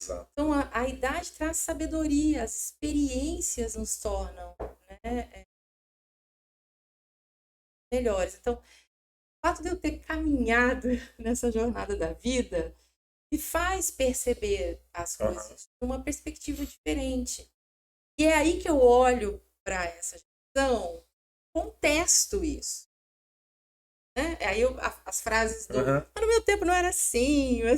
Exato. Então, a idade traz sabedoria, as experiências nos tornam, né, melhores. Então, o fato de eu ter caminhado nessa jornada da vida me faz perceber as coisas de uma perspectiva diferente. E é aí que eu olho para essa geração, contesto isso. Né? Aí as frases do no meu tempo não era assim, eu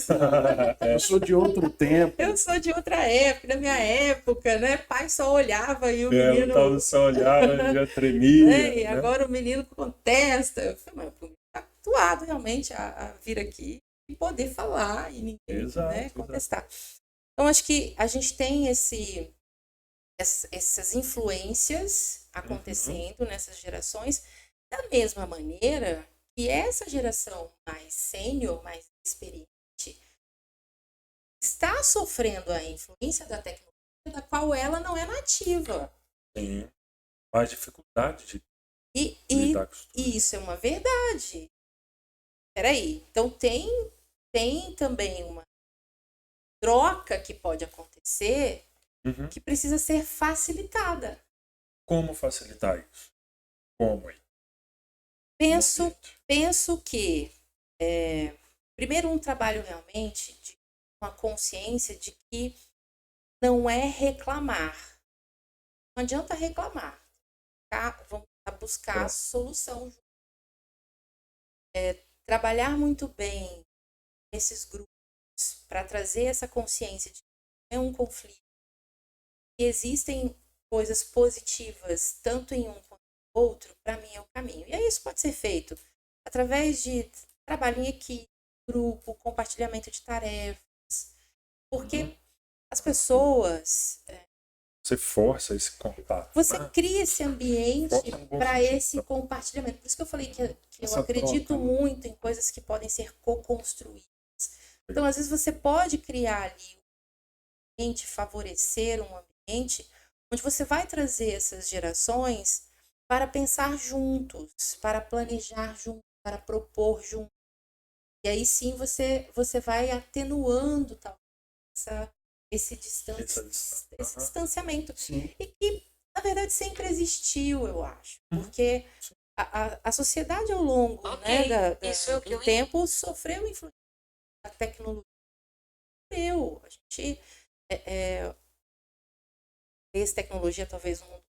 sou de outro tempo. Eu sou de outra época, na minha época, né? Pai só olhava e o menino... O tal só olhava, já tremia. Né? E agora o menino contesta. Eu falei, mas está habituado realmente a vir aqui e poder falar e ninguém contestar. Então, acho que a gente tem essas influências acontecendo nessas gerações, da mesma maneira que essa geração mais sênior, mais experiente, está sofrendo a influência da tecnologia da qual ela não é nativa. Tem mais dificuldade de lidar com isso. E isso é uma verdade. Peraí, então tem também uma troca que pode acontecer que precisa ser facilitada. Como facilitar isso? Como aí? Penso que primeiro um trabalho realmente com a consciência de que não é reclamar. Não adianta reclamar. Tá? Vamos buscar a solução. Trabalhar muito bem esses grupos para trazer essa consciência de que não é um conflito. Que existem coisas positivas tanto em um quanto no outro, para mim é o caminho. E aí isso pode ser feito através de trabalho em equipe, grupo, compartilhamento de tarefas. Porque as pessoas... Você força esse contato. Você cria esse ambiente para esse compartilhamento. Por isso que eu falei que eu acredito muito em coisas que podem ser co-construídas. Então, às vezes, você pode criar ali um ambiente, favorecer um ambiente onde você vai trazer essas gerações para pensar juntos, para planejar juntos, para propor juntos. E aí sim você vai atenuando talvez esse distanciamento. Sim. E que, na verdade, sempre existiu, eu acho. Porque a sociedade, ao longo do tempo, sofreu influência da tecnologia. A gente fez tecnologia, talvez, no mundo.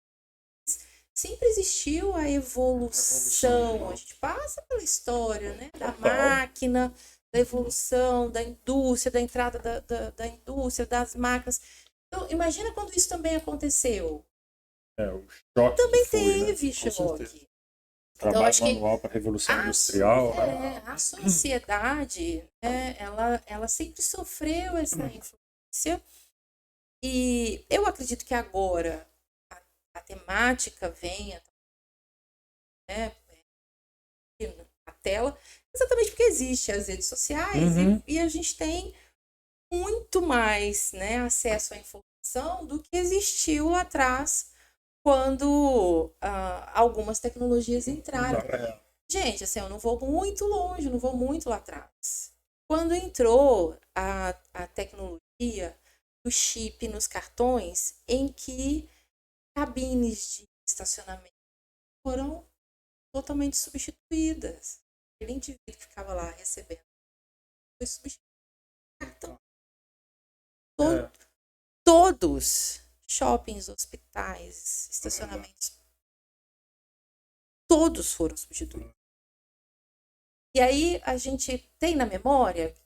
Sempre existiu a evolução. A gente passa pela história, né? Da máquina, da evolução, da indústria, da entrada da indústria, das máquinas. Então, imagina quando isso também aconteceu. O choque também foi, teve choque. Trabalho então, acho manual para a Revolução Industrial. A sociedade, ela sempre sofreu essa influência. E eu acredito que agora a temática venha, né, a tela, exatamente porque existe as redes sociais e a gente tem muito mais, né, acesso à informação do que existiu lá atrás quando algumas tecnologias entraram. Gente, assim, eu não vou muito longe, não vou muito lá atrás. Quando entrou a tecnologia do chip nos cartões, em que cabines de estacionamento foram totalmente substituídas. Aquele indivíduo que ficava lá recebendo foi substituído por cartão. Todos, shoppings, hospitais, estacionamentos, todos foram substituídos. E aí a gente tem na memória que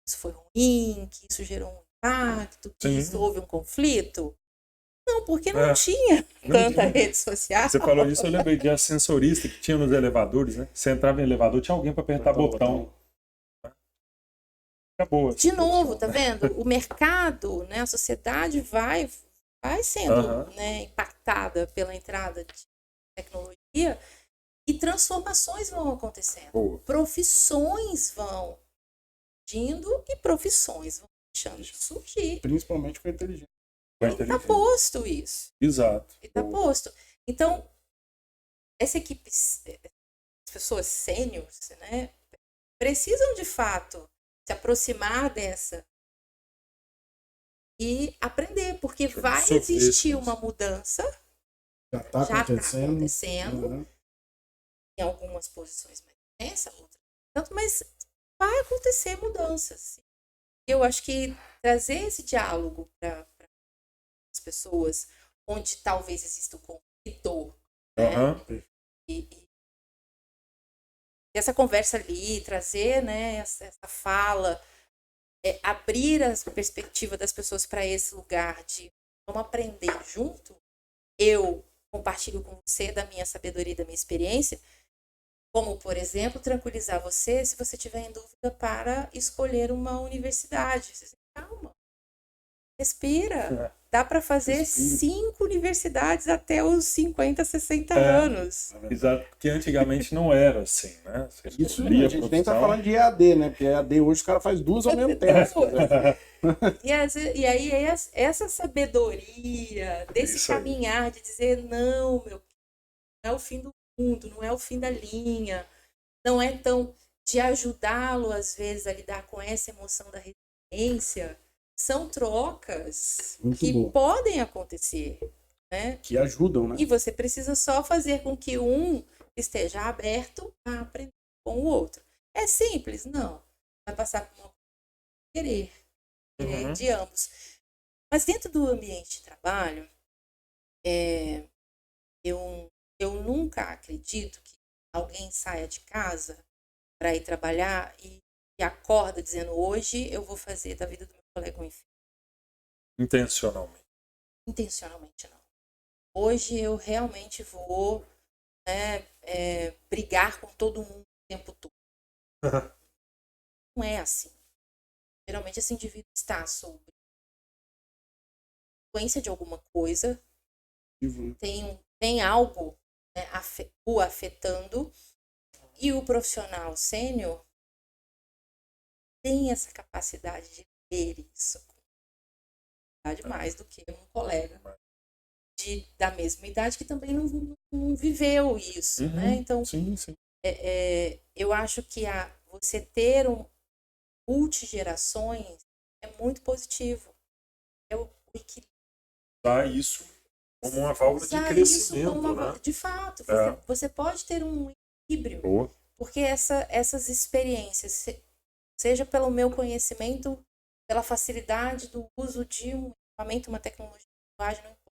isso foi ruim, que isso gerou um impacto, que Sim. houve um conflito? Não, porque não tinha tanta rede social. Você falou disso, eu lembrei de ascensorista que tinha nos elevadores, né? Você entrava em elevador, tinha alguém para apertar botão. Acabou. De novo, tá vendo? O mercado, né, a sociedade vai sendo né, impactada pela entrada de tecnologia e transformações vão acontecendo. Boa. Profissões vão surgindo e profissões vão deixando de surgir. Principalmente com a inteligência. Com a E tá inteligência. posto isso. Exato. E tá posto. Então, essa equipe, as pessoas sêniores, né, precisam de fato se aproximar dessa e aprender, porque vai existir uma mudança. Já está acontecendo. Em algumas posições mais intensas, outras tanto, mas vai acontecer mudanças. Eu acho que trazer esse diálogo para as pessoas, onde talvez exista um conflito, né? E essa conversa ali, trazer, né, essa fala, abrir a perspectiva das pessoas para esse lugar de vamos aprender junto. Eu compartilho com você da minha sabedoria e da minha experiência, como, por exemplo, tranquilizar você se você tiver em dúvida para escolher uma universidade. Você diz, calma, respira. Dá para fazer 5 universidades até os 50, 60 anos. Exato, porque antigamente não era assim, né? Isso, a gente nem tá falando de EAD, né? Porque EAD hoje o cara faz 2 ao mesmo tempo. E aí essa sabedoria desse caminhar de dizer, não, meu, não é o fim do mundo, não é o fim da linha, não é tão de ajudá-lo às vezes a lidar com essa emoção da resiliência. São trocas que podem acontecer, né? Que ajudam, né? E você precisa só fazer com que um esteja aberto a aprender com o outro. É simples? Não. Vai passar por uma querer de ambos. Mas dentro do ambiente de trabalho, eu nunca acredito que alguém saia de casa para ir trabalhar e acorda dizendo, hoje eu vou fazer da vida do meu colega um inferno. Intencionalmente. Intencionalmente não. Hoje eu realmente vou, né, brigar com todo mundo o tempo todo. Não é assim. Geralmente esse indivíduo está sob influência de alguma coisa, tem algo, né, o afetando, e o profissional sênior tem essa capacidade de ver isso mais do que um colega da mesma idade que também não viveu isso, né? Então, sim. eu acho que você ter multigerações é muito positivo. É o equilíbrio. Usar isso como uma válvula de crescimento, né? De fato, você pode ter um equilíbrio. Boa. Porque essas experiências, seja pelo meu conhecimento, pela facilidade do uso de um equipamento, uma tecnologia de linguagem, não importa.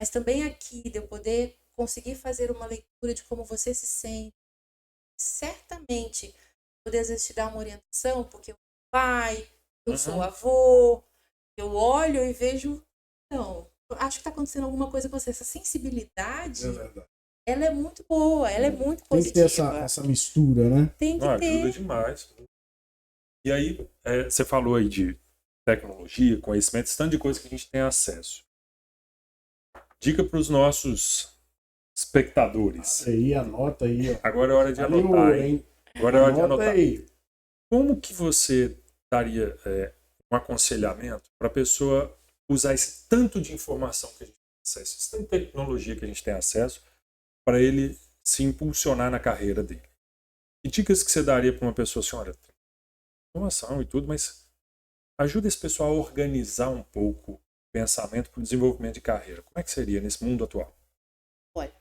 Mas também aqui, de eu poder conseguir fazer uma leitura de como você se sente, certamente poder às vezes te dar uma orientação, porque eu sou pai, eu sou avô, eu olho e vejo, não, acho que está acontecendo alguma coisa com você. Essa sensibilidade, ela é muito boa, ela é muito positiva. Tem que ter essa mistura, né? Tem que ter. Ajuda demais. E aí, você falou aí de tecnologia, conhecimento, esse tanto de coisa que a gente tem acesso. Dica para os nossos espectadores. Aí, anota aí. Ó. Agora é hora de anotar, hein? Agora é hora de anotar. Aí. Como que você daria um aconselhamento para a pessoa usar esse tanto de informação que a gente tem acesso, esse tanto de tecnologia que a gente tem acesso, para ele se impulsionar na carreira dele? Que dicas que você daria para uma pessoa assim, olha, informação e tudo, mas ajuda esse pessoal a organizar um pouco o pensamento para o desenvolvimento de carreira. Como é que seria nesse mundo atual? Olha,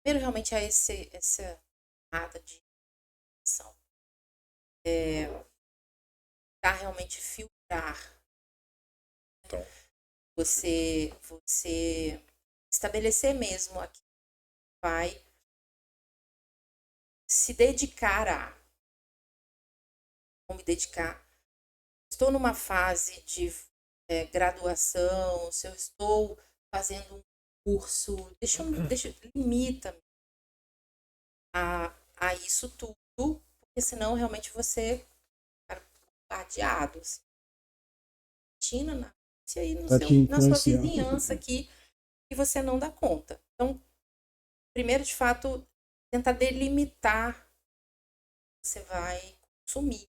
primeiro realmente é essa nada de ação. Realmente filtrar. Então. Você estabelecer mesmo aqui vai se dedicar a. me dedicar. Estou numa fase de graduação, se eu estou fazendo um curso, limita-me a isso tudo, porque senão realmente você fica bombardeado. Assim. E aí na sua vizinhança aqui, e você não dá conta. Então, primeiro, de fato, tentar delimitar o que você vai consumir.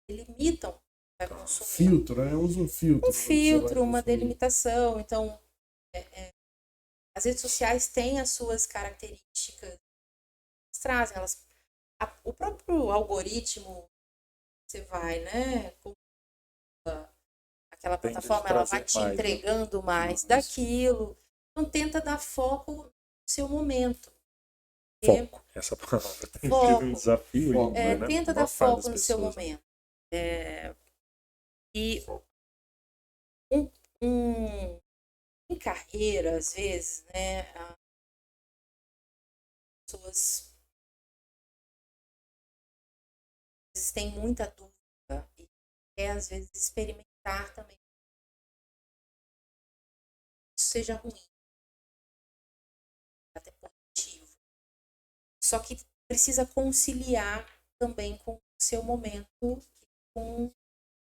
Delimitam o que vai consumir. Filtro, né? Usa um filtro. Um filtro, uma delimitação. Então, as redes sociais têm as suas características. Elas trazem, o próprio algoritmo, você vai, né? Aquela plataforma, ela vai te entregando mais daquilo. Então, tenta dar foco no seu momento. Foco. Essa palavra tem sido um desafio. Foco. Né? Tenta dar foco no seu momento. E em carreira, às vezes, né? As pessoas têm muita dúvida e quer, às vezes, experimentar também. Isso seja ruim, até positivo. Só que precisa conciliar também com o seu momento, com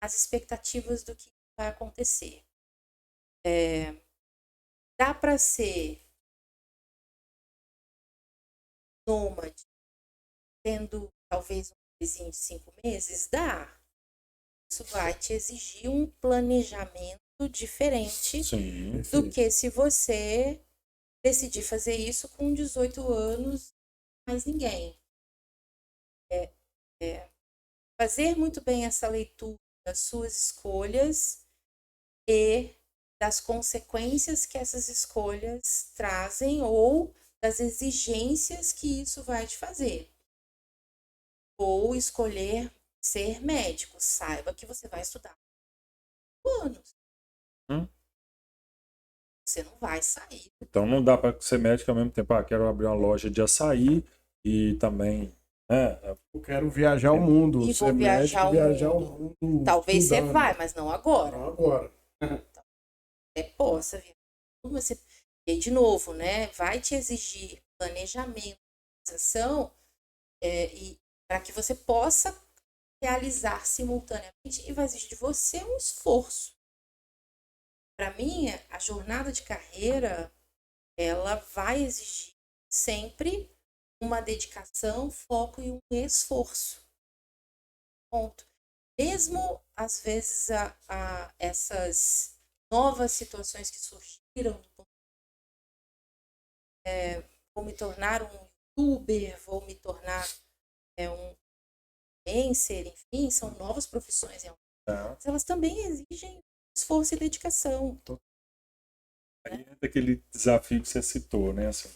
as expectativas do que vai acontecer. Dá para ser nômade, tendo talvez um vizinho de 5 meses? Dá. Isso vai te exigir um planejamento diferente do que se você decidir fazer isso com 18 anos, mais ninguém. Fazer muito bem essa leitura das suas escolhas e das consequências que essas escolhas trazem ou das exigências que isso vai te fazer. Ou escolher ser médico. Saiba que você vai estudar 5 anos. Você não vai sair. Então não dá para ser médico ao mesmo tempo. Quero abrir uma loja de açaí e também... eu quero viajar o mundo. E vou viajar o mundo. Talvez você vai, mas não agora. Não agora. Possa vir. E aí, de novo, né? Vai te exigir planejamento, organização, e para que você possa realizar simultaneamente, e vai exigir de você um esforço. Para mim, a jornada de carreira, ela vai exigir sempre uma dedicação, foco e um esforço. Ponto. Mesmo, às vezes, essas novas situações que surgiram, vou me tornar um youtuber, vou me tornar um influencer, enfim, são novas profissões. Mas elas também exigem esforço e dedicação. Aí entra aquele desafio que você citou, né? Assim,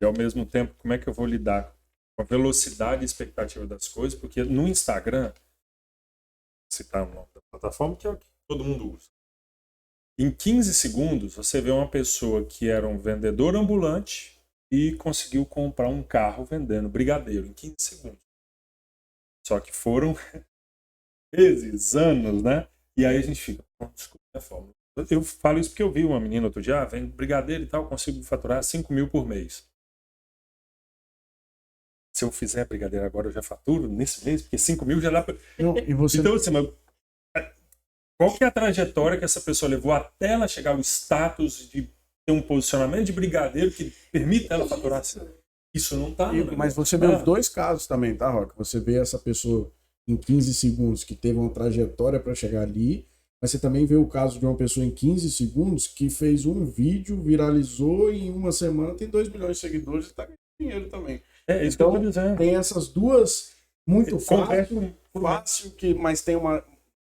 e ao mesmo tempo, como é que eu vou lidar com a velocidade e expectativa das coisas? Porque no Instagram, citar o nome da plataforma, que é o que todo mundo usa. Em 15 segundos, você vê uma pessoa que era um vendedor ambulante e conseguiu comprar um carro vendendo brigadeiro em 15 segundos. Só que foram meses, anos, né? E aí a gente fica, desculpa a forma. Eu falo isso porque eu vi uma menina outro dia, vende brigadeiro e tal, consigo faturar 5 mil por mês. Se eu fizer brigadeiro agora, eu já faturo nesse mês, porque 5 mil já dá pra... Então, assim, qual que é a trajetória que essa pessoa levou até ela chegar ao status de ter um posicionamento de brigadeiro que permita ela faturar assim? Isso não tá. Mas você vê os dois casos também, tá, Roque? Você vê essa pessoa em 15 segundos que teve uma trajetória para chegar ali, mas você também vê o caso de uma pessoa em 15 segundos que fez um vídeo, viralizou e em uma semana tem 2 milhões de seguidores e tá ganhando dinheiro também. Isso então, que eu tô dizendo. Tem essas duas muito fácil, mas tem uma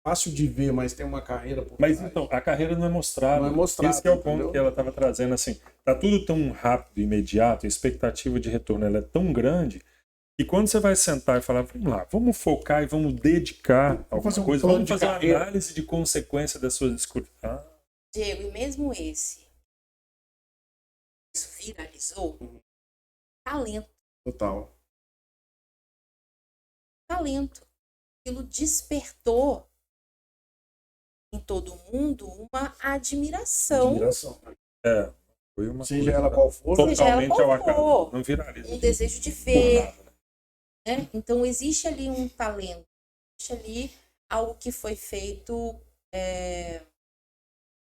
fácil de ver, mas tem uma carreira por Mas trás. então, a carreira não é mostrada. Não é mostrada. Esse que é o ponto que ela estava trazendo, assim, tá tudo tão rápido, imediato, a expectativa de retorno ela é tão grande, e quando você vai sentar e falar, vamos lá, vamos focar e vamos dedicar alguma coisa, vamos fazer uma análise de consequência das suas escolhas. Diego, e mesmo isso viralizou, talento. Total. talento. Aquilo despertou em todo mundo uma admiração. Foi uma Seja coisa ela qual for. Seja ela totalmente qual ao acaso. for. Não viraliza. Um desejo de ver. Né? Então, existe ali um talento. Existe ali algo que foi feito,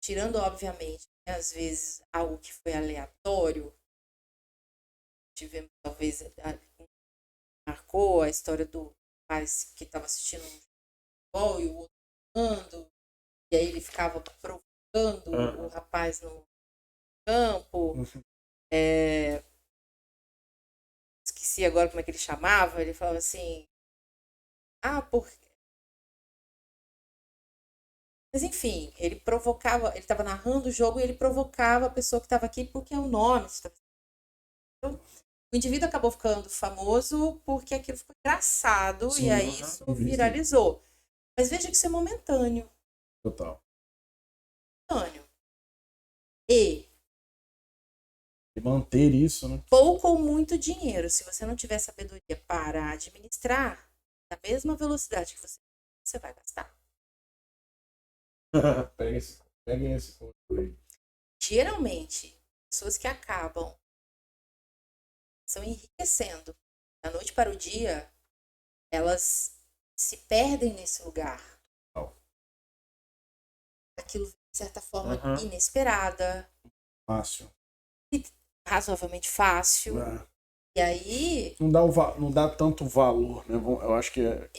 tirando, obviamente, né, às vezes, algo que foi aleatório. Tivemos, talvez, marcou a história do rapaz que estava assistindo um futebol e o outro jogando, e aí ele ficava provocando o rapaz no campo. Esqueci agora como é que ele chamava. Ele falava assim, mas enfim, ele provocava, ele estava narrando o jogo e ele provocava a pessoa que estava aqui porque é o nome. Então, o indivíduo acabou ficando famoso porque aquilo ficou engraçado. Sim, e aí isso viralizou. Mas veja que isso é momentâneo. Total. Momentâneo. E manter isso, né? Pouco ou muito dinheiro. Se você não tiver sabedoria para administrar, na mesma velocidade que você vai gastar. Peguem esse ponto aí. Geralmente, pessoas que acabam são enriquecendo da noite para o dia, elas se perdem nesse lugar. Aquilo, de certa forma, inesperada. Fácil. Razoavelmente fácil. E aí... Não dá tanto valor, né? Eu acho que é...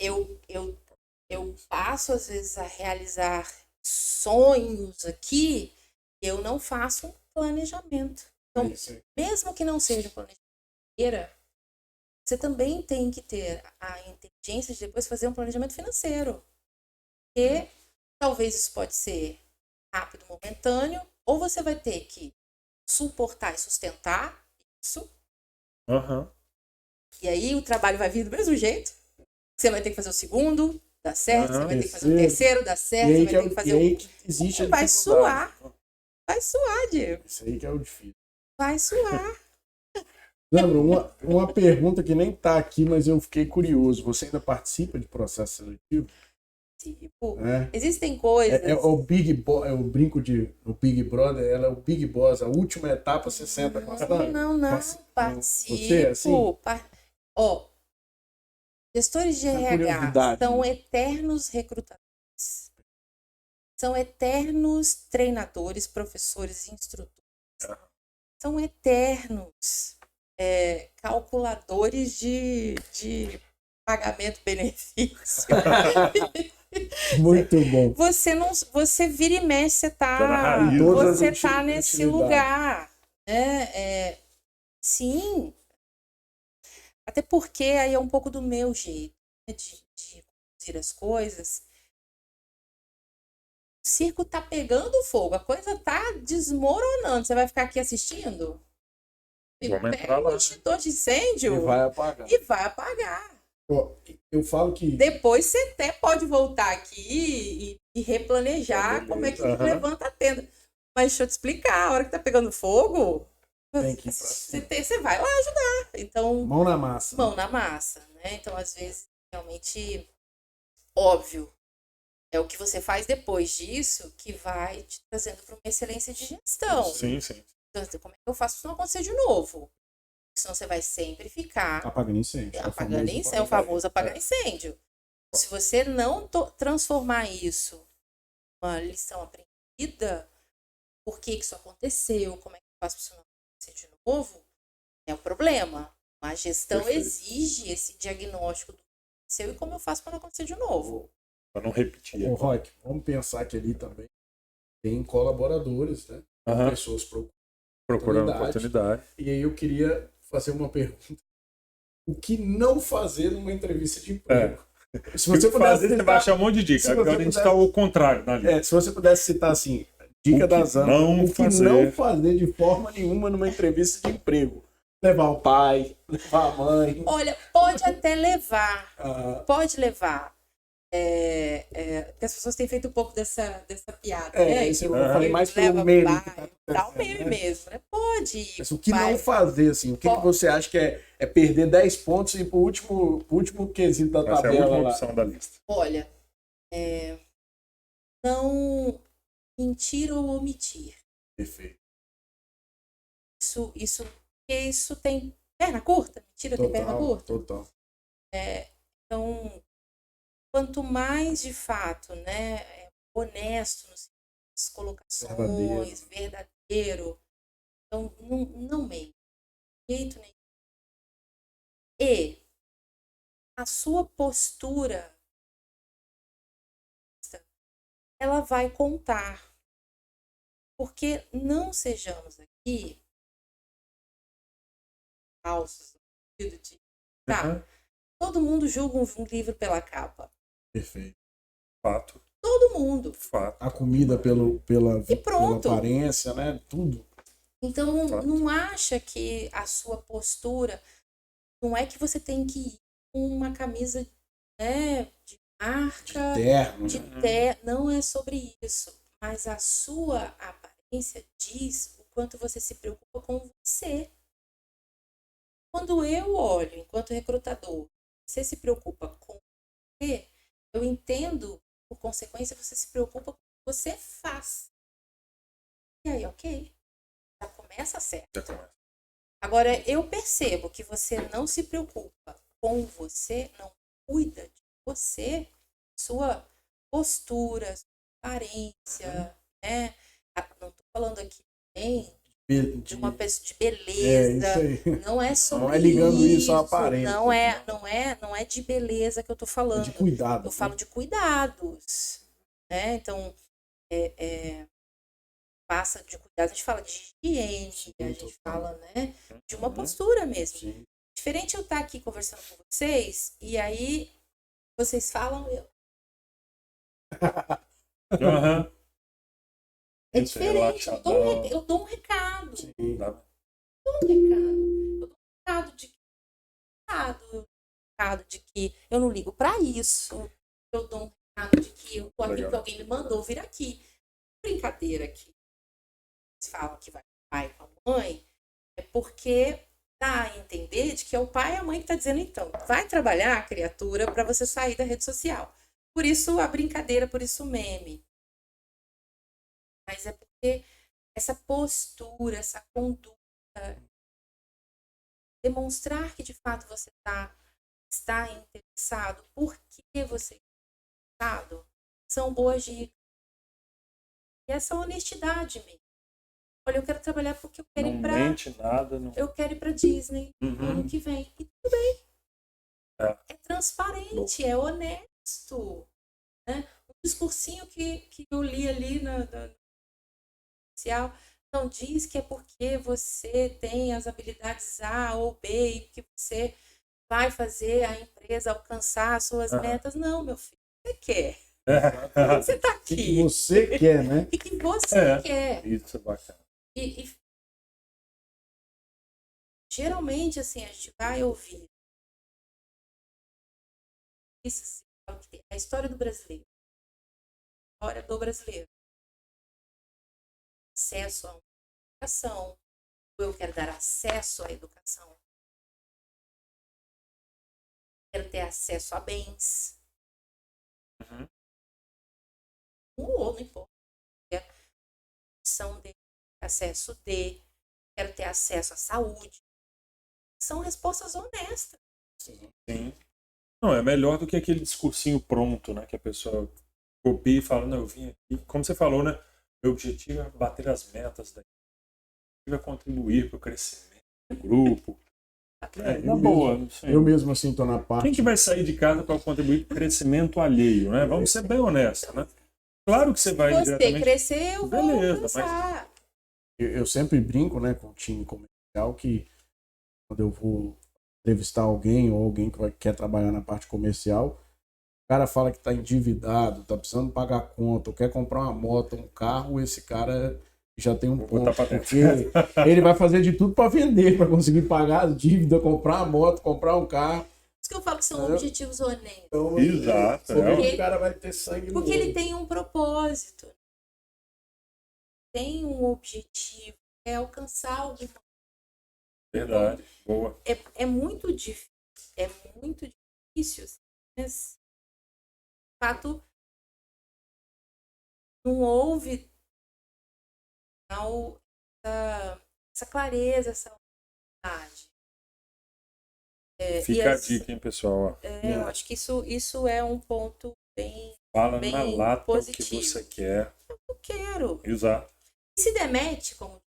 Eu passo, às vezes, a realizar sonhos aqui, eu não faço um planejamento. Então, mesmo que não seja um planejamento, você também tem que ter a inteligência de depois fazer um planejamento financeiro. Porque talvez isso pode ser rápido, momentâneo, ou você vai ter que suportar e sustentar isso. E aí o trabalho vai vir do mesmo jeito. Você vai ter que fazer o segundo, dá certo. Você vai ter que fazer o terceiro, dá certo. Você vai ter que fazer o... Vai suar. Vai suar, Diego. Isso aí que é o difícil. Vai suar. Lembra, uma pergunta que nem tá aqui, mas eu fiquei curioso. Você ainda participa de processo seletivo? Tipo, existem coisas... o Big Boss, eu brinco o Big Brother, ela é o Big Boss, a última etapa você senta com a Não, participo. Você, assim? Gestores de RH são eternos recrutadores. São eternos treinadores, professores e instrutores. São eternos calculadores de pagamento-benefício. Muito bom. Você vira e mexe, você tá nesse lugar. Sim. Até porque aí é um pouco do meu jeito, né, de conduzir as coisas. O circo tá pegando fogo, a coisa tá desmoronando. Você vai ficar aqui assistindo? Pega um extintor de incêndio e vai apagar. Eu falo que... Depois você até pode voltar aqui e replanejar como é que levanta a tenda. Mas deixa eu te explicar, a hora que tá pegando fogo, você vai lá ajudar. Então, mão na massa. Mão na massa, né? Então, às vezes, realmente, óbvio, é o que você faz depois disso que vai te trazendo para uma excelência de gestão. Sim, sim. Então, como é que eu faço isso não acontecer de novo? Senão você vai sempre ficar apagando incêndio. É o famoso apagar incêndio. Se você não transformar isso numa lição aprendida, por que isso aconteceu, como é que eu faço para isso não acontecer de novo, é o problema. A gestão exige esse diagnóstico do que aconteceu e como eu faço para não acontecer de novo. Para não repetir. Roque, vamos pensar que ali também tem colaboradores, né? Pessoas procurando oportunidade. E aí eu queria fazer uma pergunta. O que não fazer numa entrevista de emprego? Se você pudesse você vai achar um monte de dica. Agora a gente está ao contrário na lista. Se você pudesse citar assim, dica das amas, o que não fazer de forma nenhuma numa entrevista de emprego. Levar o pai, levar a mãe. Olha, pode até levar. Pode levar. Porque as pessoas têm feito um pouco dessa piada, Isso eu falei mais pelo leva meme. vai, Que tá dá o acontecendo, meme né? mesmo, né? Pode. Mas o que vai. não fazer, assim? O que você acha que é perder 10 pontos e ir pro último quesito da Essa é a tabela última lá? opção da lista. Olha, não mentir ou omitir. Perfeito. Isso tem perna curta? Mentira tem perna curta? Total. Então, quanto mais de fato, né, honesto nas colocações, verdadeiro, então não mente, de jeito nenhum. E a sua postura, ela vai contar. Porque não sejamos aqui falsos, no sentido de todo mundo julga um livro pela capa. Perfeito. Fato. Todo mundo. Fato. A comida pela pronto. aparência, né? Tudo. Então, não acha que a sua postura não é que você tem que ir com uma camisa, né, de marca, De terno. não é sobre isso. Mas a sua aparência diz o quanto você se preocupa com você. Quando eu olho, enquanto recrutador, você se preocupa com você, eu entendo, por consequência, você se preocupa com o que você faz. E aí, ok. Já começa certo. Agora, eu percebo que você não se preocupa com você, não cuida de você, sua postura, sua aparência, né? Não estou falando aqui nem de uma pessoa de beleza, isso aí. não é sobre Não é ligando isso à aparência. não é de beleza que eu estou falando. É de cuidado. Eu falo de cuidados, né? Então, passa de cuidado, a gente fala de higiene, a gente fala, né, de uma postura mesmo. Sim. Diferente eu estar aqui conversando com vocês e aí vocês falam, é diferente. Eu dou um recado. Eu dou um recado de que eu não ligo para isso. Eu dou um recado de que eu tô aqui porque alguém me mandou vir aqui. Brincadeira aqui. Eles falam que vai com o pai e com a mãe, é porque dá a entender de que é o pai e a mãe que tá dizendo, então, vai trabalhar, criatura, para você sair da rede social. Por isso a brincadeira, por isso o meme. Mas é porque essa postura, essa conduta, demonstrar que de fato você está interessado, por que você está interessado, são boas dicas. E essa honestidade mesmo. Olha, eu quero trabalhar porque eu quero ir pra... Não mente nada. Não... Eu quero ir pra Disney ano que vem. E tudo bem. É transparente, é honesto. Né? Um discursinho que eu li ali na social não diz que é porque você tem as habilidades A ou B e que você vai fazer a empresa alcançar as suas metas. Não, meu filho. Você quer. Você tá aqui. O que você quer, né? O que você quer. Isso é bacana. E geralmente, assim, a gente vai ouvir isso, assim, a história do brasileiro. A história do brasileiro. Acesso a uma educação. Eu quero dar acesso à educação. Quero ter acesso a bens. Ou não importa. São de acesso de, quero ter acesso à saúde. São respostas honestas. Sim. Não, é melhor do que aquele discursinho pronto, né? Que a pessoa copia e fala, não, eu vim aqui. Como você falou, né? Meu objetivo é bater as metas daqui. Meu objetivo é contribuir para o crescimento do grupo. Eu mesmo assim tô na parte. Quem que vai sair de casa para contribuir para o crescimento alheio, né? Vamos ser bem honestos, né? Claro que você vai diretamente... Você crescer, eu vou alcançar. Mas eu sempre brinco, né, com o time comercial que quando eu vou entrevistar alguém ou alguém que quer trabalhar na parte comercial, o cara fala que tá endividado, tá precisando pagar conta, ou quer comprar uma moto, um carro, esse cara já tem um ponto, porque ele vai fazer de tudo para vender, para conseguir pagar as dívidas, comprar uma moto, comprar um carro. isso que eu falo que são objetivos honestos. Então, Exato. o cara vai ter sangue Porque no ele olho. tem um propósito. Tem um objetivo. É alcançar alguma. Verdade. Boa. É muito difícil. É muito difícil. Mas, de fato, não houve essa clareza, essa unidade. Fica a dica, hein, pessoal? Ó. Eu acho que isso é um ponto bem Fala bem na lata positivo. o que você quer. Eu quero. Exato. E se demete, como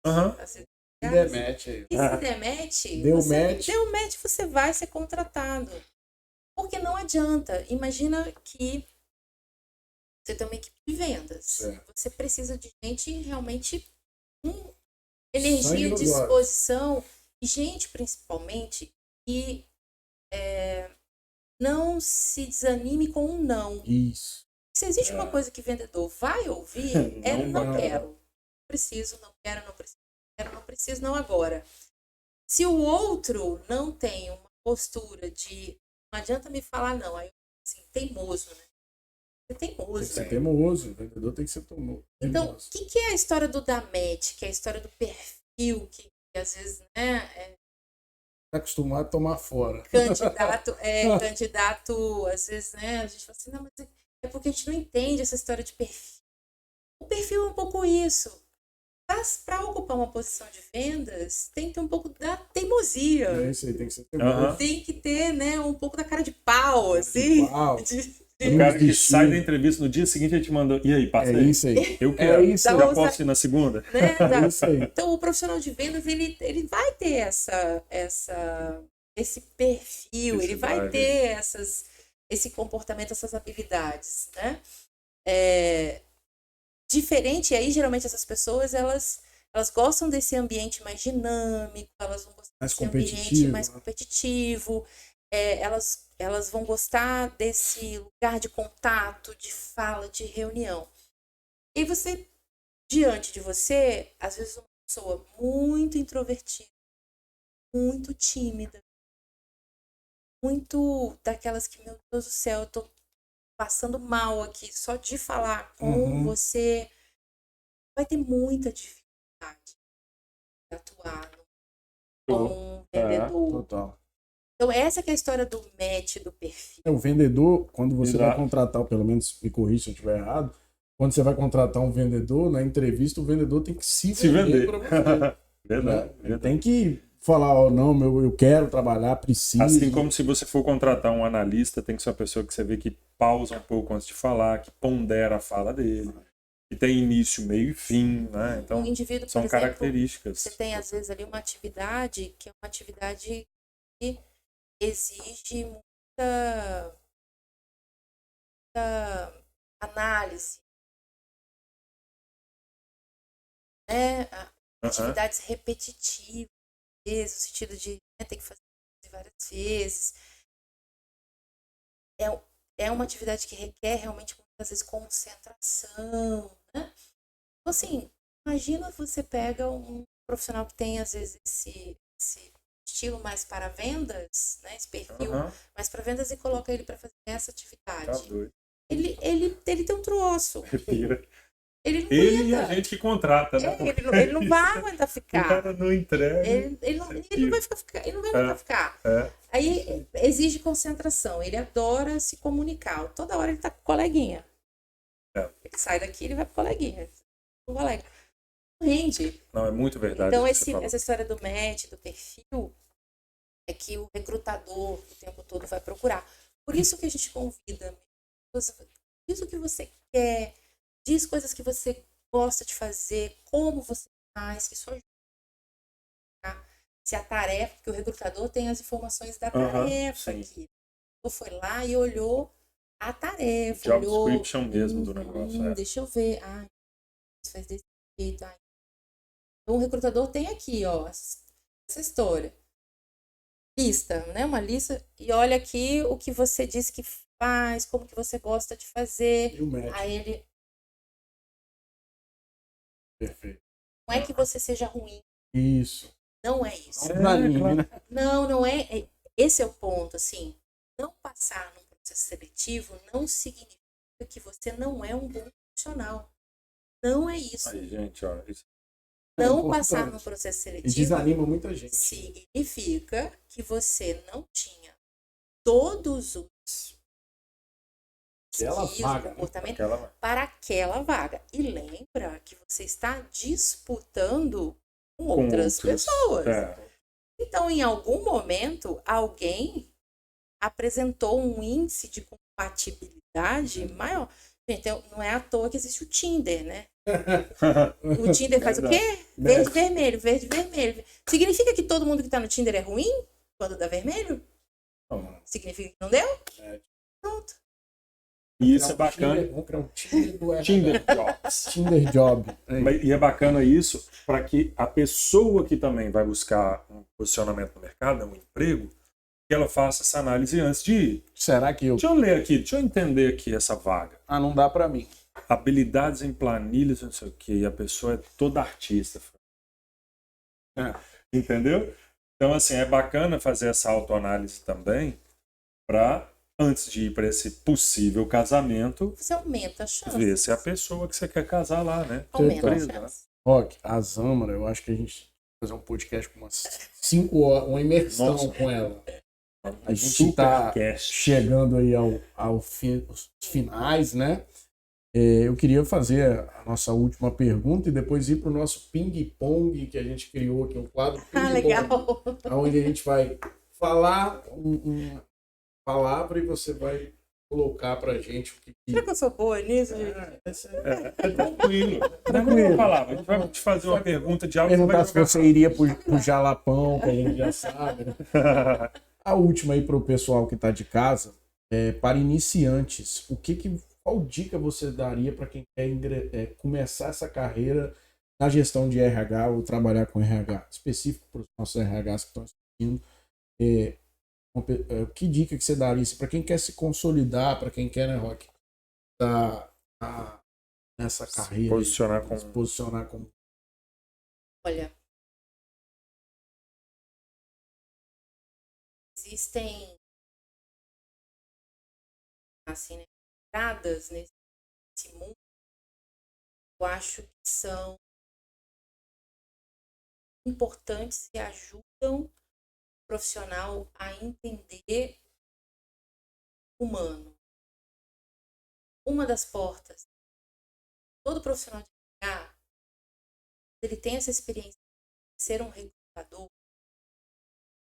Aham. assim, Demete aí. e se demete, Deu você, match. deu match, você vai ser contratado. Porque não adianta. Imagina que você tem uma equipe de vendas. Certo. Você precisa de gente realmente com Sangue energia, nos disposição. E gente, principalmente, que não se desanime com um não. Isso. Se existe uma coisa que vendedor vai ouvir, não quero. Não preciso, não quero, não preciso. Não preciso, não agora. Se o outro não tem uma postura de não adianta me falar não, aí assim, teimoso, né? Você é teimoso. Tem que ser teimoso. O vendedor tem que ser teimoso. Então, o que é a história do DAMET, que é a história do perfil, que às vezes, né, Tá acostumado a tomar fora. candidato, às vezes, né, a gente fala assim, não, mas é porque a gente não entende essa história de perfil. O perfil é um pouco isso. Para ocupar uma posição de vendas, tem que ter um pouco da teimosia. É isso aí, tem que ser teimoso. Tem que ter, né, um pouco da cara de pau, assim. O cara que sai da entrevista no dia seguinte e te mandou. E aí, passa aí. Isso aí. Eu quero. isso Já aí. posso ir na segunda? Né? É isso aí. Então, o profissional de vendas, ele vai ter esse perfil, ele vai ter esse comportamento, essas habilidades, né? Diferente, aí geralmente essas pessoas, elas gostam desse ambiente mais dinâmico, elas vão gostar Mais desse ambiente competitivo, mais né? competitivo, elas vão gostar desse lugar de contato, de fala, de reunião. E você, diante de você, às vezes uma pessoa muito introvertida, muito tímida, muito daquelas que, meu Deus do céu, eu tô passando mal aqui só de falar com você, vai ter muita dificuldade de atuar como um vendedor. Total. Então, essa que é a história do match, do perfil. O vendedor, quando você Exato. vai contratar, ou pelo menos me corrija se eu estiver errado, quando você vai contratar um vendedor, na entrevista, o vendedor tem que se vender para você. Verdade. Ele tem que falar, ó, não, eu quero trabalhar, preciso. Assim como se você for contratar um analista, tem que ser uma pessoa que você vê que pausa um pouco antes de falar, que pondera a fala dele, que tem início, meio e fim, né? Então, Um indivíduo, são por exemplo, características. você tem, às vezes, ali uma atividade que é uma atividade que exige muita análise, né? Atividades repetitivas, no sentido de ter que fazer várias vezes. É uma atividade que requer realmente muitas vezes concentração, né? Então, assim, imagina você pega um profissional que tem às vezes esse estilo mais para vendas, né? Esse perfil mais para vendas e coloca ele para fazer essa atividade. Tá doido. Ele tem um troço. Respira. Ele não Ele e aguenta. a gente que contrata, né? Ele não vai aguentar O ficar. cara não entrega. Ele não vai aguentar ficar. Aí exige concentração. Ele adora se comunicar. Toda hora ele tá com o coleguinha. Ele sai daqui, ele vai pro coleguinha. O colega. Não rende. Não, é muito verdade. Então, o que você falou. essa história do match, do perfil, é que o recrutador o tempo todo vai procurar. Por isso que a gente convida. Diz o que você quer. Diz coisas que você gosta de fazer, como você faz, que isso ajuda. Tá? Se a tarefa, porque o recrutador tem as informações da tarefa aqui. Então foi lá e olhou a tarefa. Job olhou, description mesmo do negócio. Deixa eu ver. Isso faz desse jeito. Então o recrutador tem aqui, ó, essa história. Lista, né? Uma lista. E olha aqui o que você disse que faz, como que você gosta de fazer. E o match. Aí ele. Perfeito. Não é que você seja ruim. Isso. Não é isso. Não, Não é. esse é o ponto, assim, não passar num processo seletivo não significa que você não é um bom profissional. Não é isso. Aí, gente, ó, isso Não passar no processo E seletivo desanima muita gente. significa que você não tinha todos os Aquela skills, vaga, comportamento aquela... para aquela vaga. E lembra que você está disputando com com outras pessoas. É. Então, em algum momento, alguém apresentou um índice de compatibilidade maior. Gente, então, não é à toa que existe o Tinder, né? O Tinder faz o quê? Verde, vermelho, verde, vermelho. Significa que todo mundo que tá no Tinder é ruim quando dá vermelho? Não. Significa que não deu? Pronto. E isso é bacana. Vamos criar um Tinder do Tinder Jobs. Tinder Job. E é bacana isso para que a pessoa que também vai buscar um posicionamento no mercado, um emprego, que ela faça essa análise antes de ir. Será que eu... Deixa eu ler aqui, deixa eu entender aqui essa vaga. Ah, não dá pra mim. Habilidades em planilhas, não sei o quê, e a pessoa é toda artista. Entendeu? Então, assim, é bacana fazer essa autoanálise também para, antes de ir para esse possível casamento, Você aumenta a chance. ver se é a pessoa que você quer casar lá, né? Aumenta a Empresa, né? chance. Rock, a Zâmara, eu acho que a gente vai fazer um podcast com umas 5 horas, uma imersão Nossa. com ela. A gente tá Supercast. chegando aí aos finais, né? Eu queria fazer a nossa última pergunta e depois ir para o nosso ping-pong que a gente criou aqui, um quadro ping-pong. Legal. Onde a gente vai falar uma palavra e você vai colocar pra gente o que... Será que eu sou boa nisso, gente? É tranquilo. Tranquilo. Palavra. A gente vai te fazer uma pergunta de algo. Perguntar se você iria pro Jalapão, que a gente já sabe, né? A última aí pro pessoal que tá de casa, para iniciantes, qual dica você daria para quem quer começar essa carreira na gestão de RH ou trabalhar com RH? Específico para os nossos RHs que estão assistindo. Que dica que você daria para quem quer se consolidar, para quem quer, né, Rock, tá nessa carreira? Se posicionar como... Olha, existem assim, né, entradas nesse mundo, eu acho que são importantes e ajudam o profissional a entender o humano. Uma das portas, todo profissional de RH, ele tem essa experiência de ser um recrutador,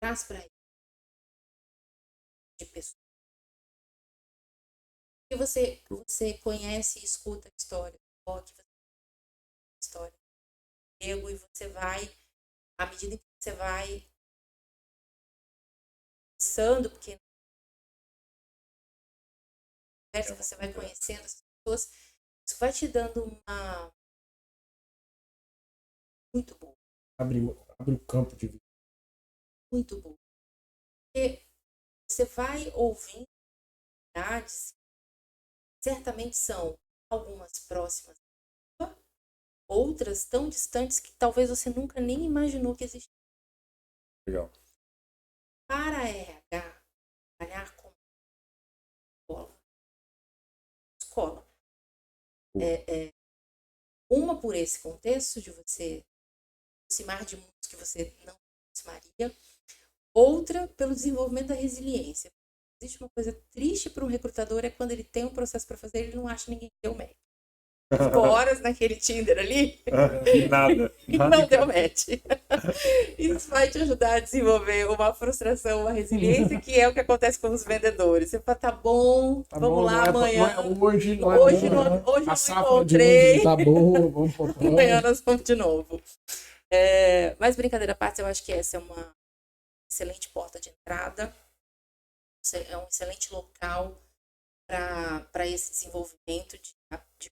traz para ele de pessoas. E você conhece e escuta a história, a história do emprego, e você vai, à medida que você vai pensando, porque você vai conhecendo as pessoas, isso vai te dando uma muito boa. Abre o campo de vida. Muito boa. Porque você vai ouvindo verdades, certamente são algumas próximas, outras tão distantes que talvez você nunca nem imaginou que existiam. Legal. Para a RH, trabalhar com escola. Uma por esse contexto de você aproximar de mundos que você não aproximaria, outra pelo desenvolvimento da resiliência. Existe uma coisa triste para um recrutador, é quando ele tem um processo para fazer, ele não acha ninguém que deu match. Ficou horas naquele Tinder ali Nada. e não deu match. Isso vai te ajudar a desenvolver uma frustração, uma resiliência, que é o que acontece com os vendedores. Você fala, tá bom, vamos lá amanhã. Hoje não a safra de hoje não tá boa, vamos pro próximo. Amanhã nós vamos de novo. Mas brincadeira à parte, eu acho que essa é uma excelente porta de entrada. É um excelente local para esse desenvolvimento de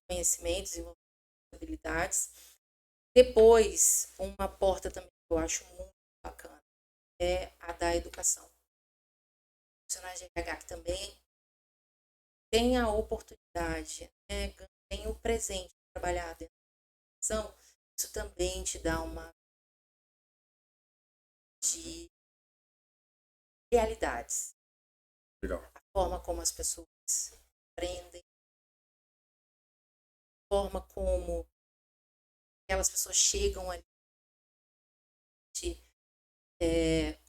conhecimentos, desenvolvimento de habilidades. Depois, uma porta também que eu acho muito bacana é a da educação. Profissionais de RH que também têm a oportunidade, né, têm o presente de trabalhar dentro da educação, isso também te dá uma de realidades. Legal. A forma como as pessoas aprendem, a forma como aquelas pessoas chegam ali.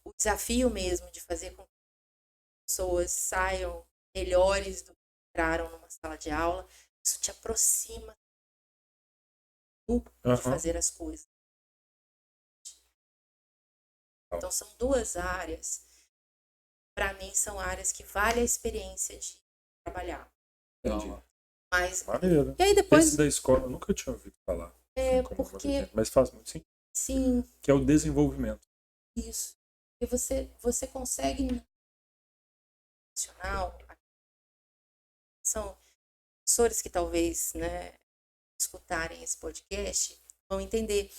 O desafio mesmo de fazer com que as pessoas saiam melhores do que entraram numa sala de aula, isso te aproxima de fazer as coisas. Então são duas áreas, para mim são áreas que vale a experiência de trabalhar. Entendi. Mas, Maneiro. e aí depois, Esse da escola eu nunca tinha ouvido falar. porque Mas faz muito sentido. sim, Que é o desenvolvimento. isso. E você consegue nacional, são professores que talvez, né, escutarem esse podcast vão entender.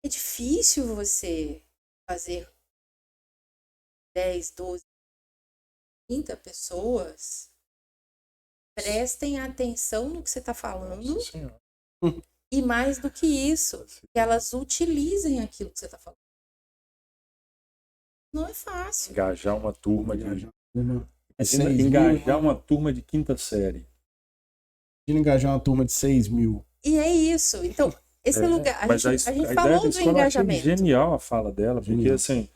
É difícil você fazer 10, 12, 30 pessoas prestem atenção no que você está falando. Nossa Senhora. E mais do que isso, que elas utilizem aquilo que você está falando. Não é fácil. Engajar uma turma de... Imagina engajar uma turma de quinta série. engajar uma turma de 6 mil. E é isso. Então, esse lugar. A gente ideia falou da do escola, eu achei engajamento. genial a fala dela, porque Genial. assim,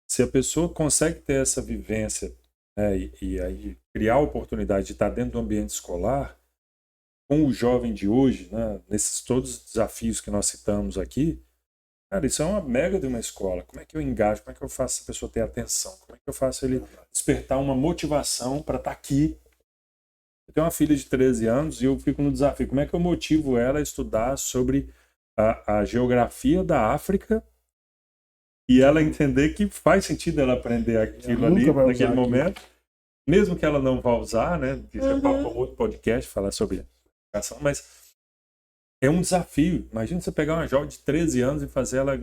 se a pessoa consegue ter essa vivência, né, e aí criar a oportunidade de estar dentro do ambiente escolar, com o jovem de hoje, né, nesses todos os desafios que nós citamos aqui, cara, isso é uma mega de uma escola. Como é que eu engajo? Como é que eu faço essa pessoa ter atenção? Como é que eu faço ele despertar uma motivação para estar aqui? Eu tenho uma filha de 13 anos e eu fico no desafio. Como é que eu motivo ela a estudar sobre a geografia da África e ela entender que faz sentido ela aprender aquilo ali, naquele momento, mesmo que ela não vá usar, né? Isso é para outro podcast, falar sobre educação, mas é um desafio. Imagina você pegar uma jovem de 13 anos e fazer ela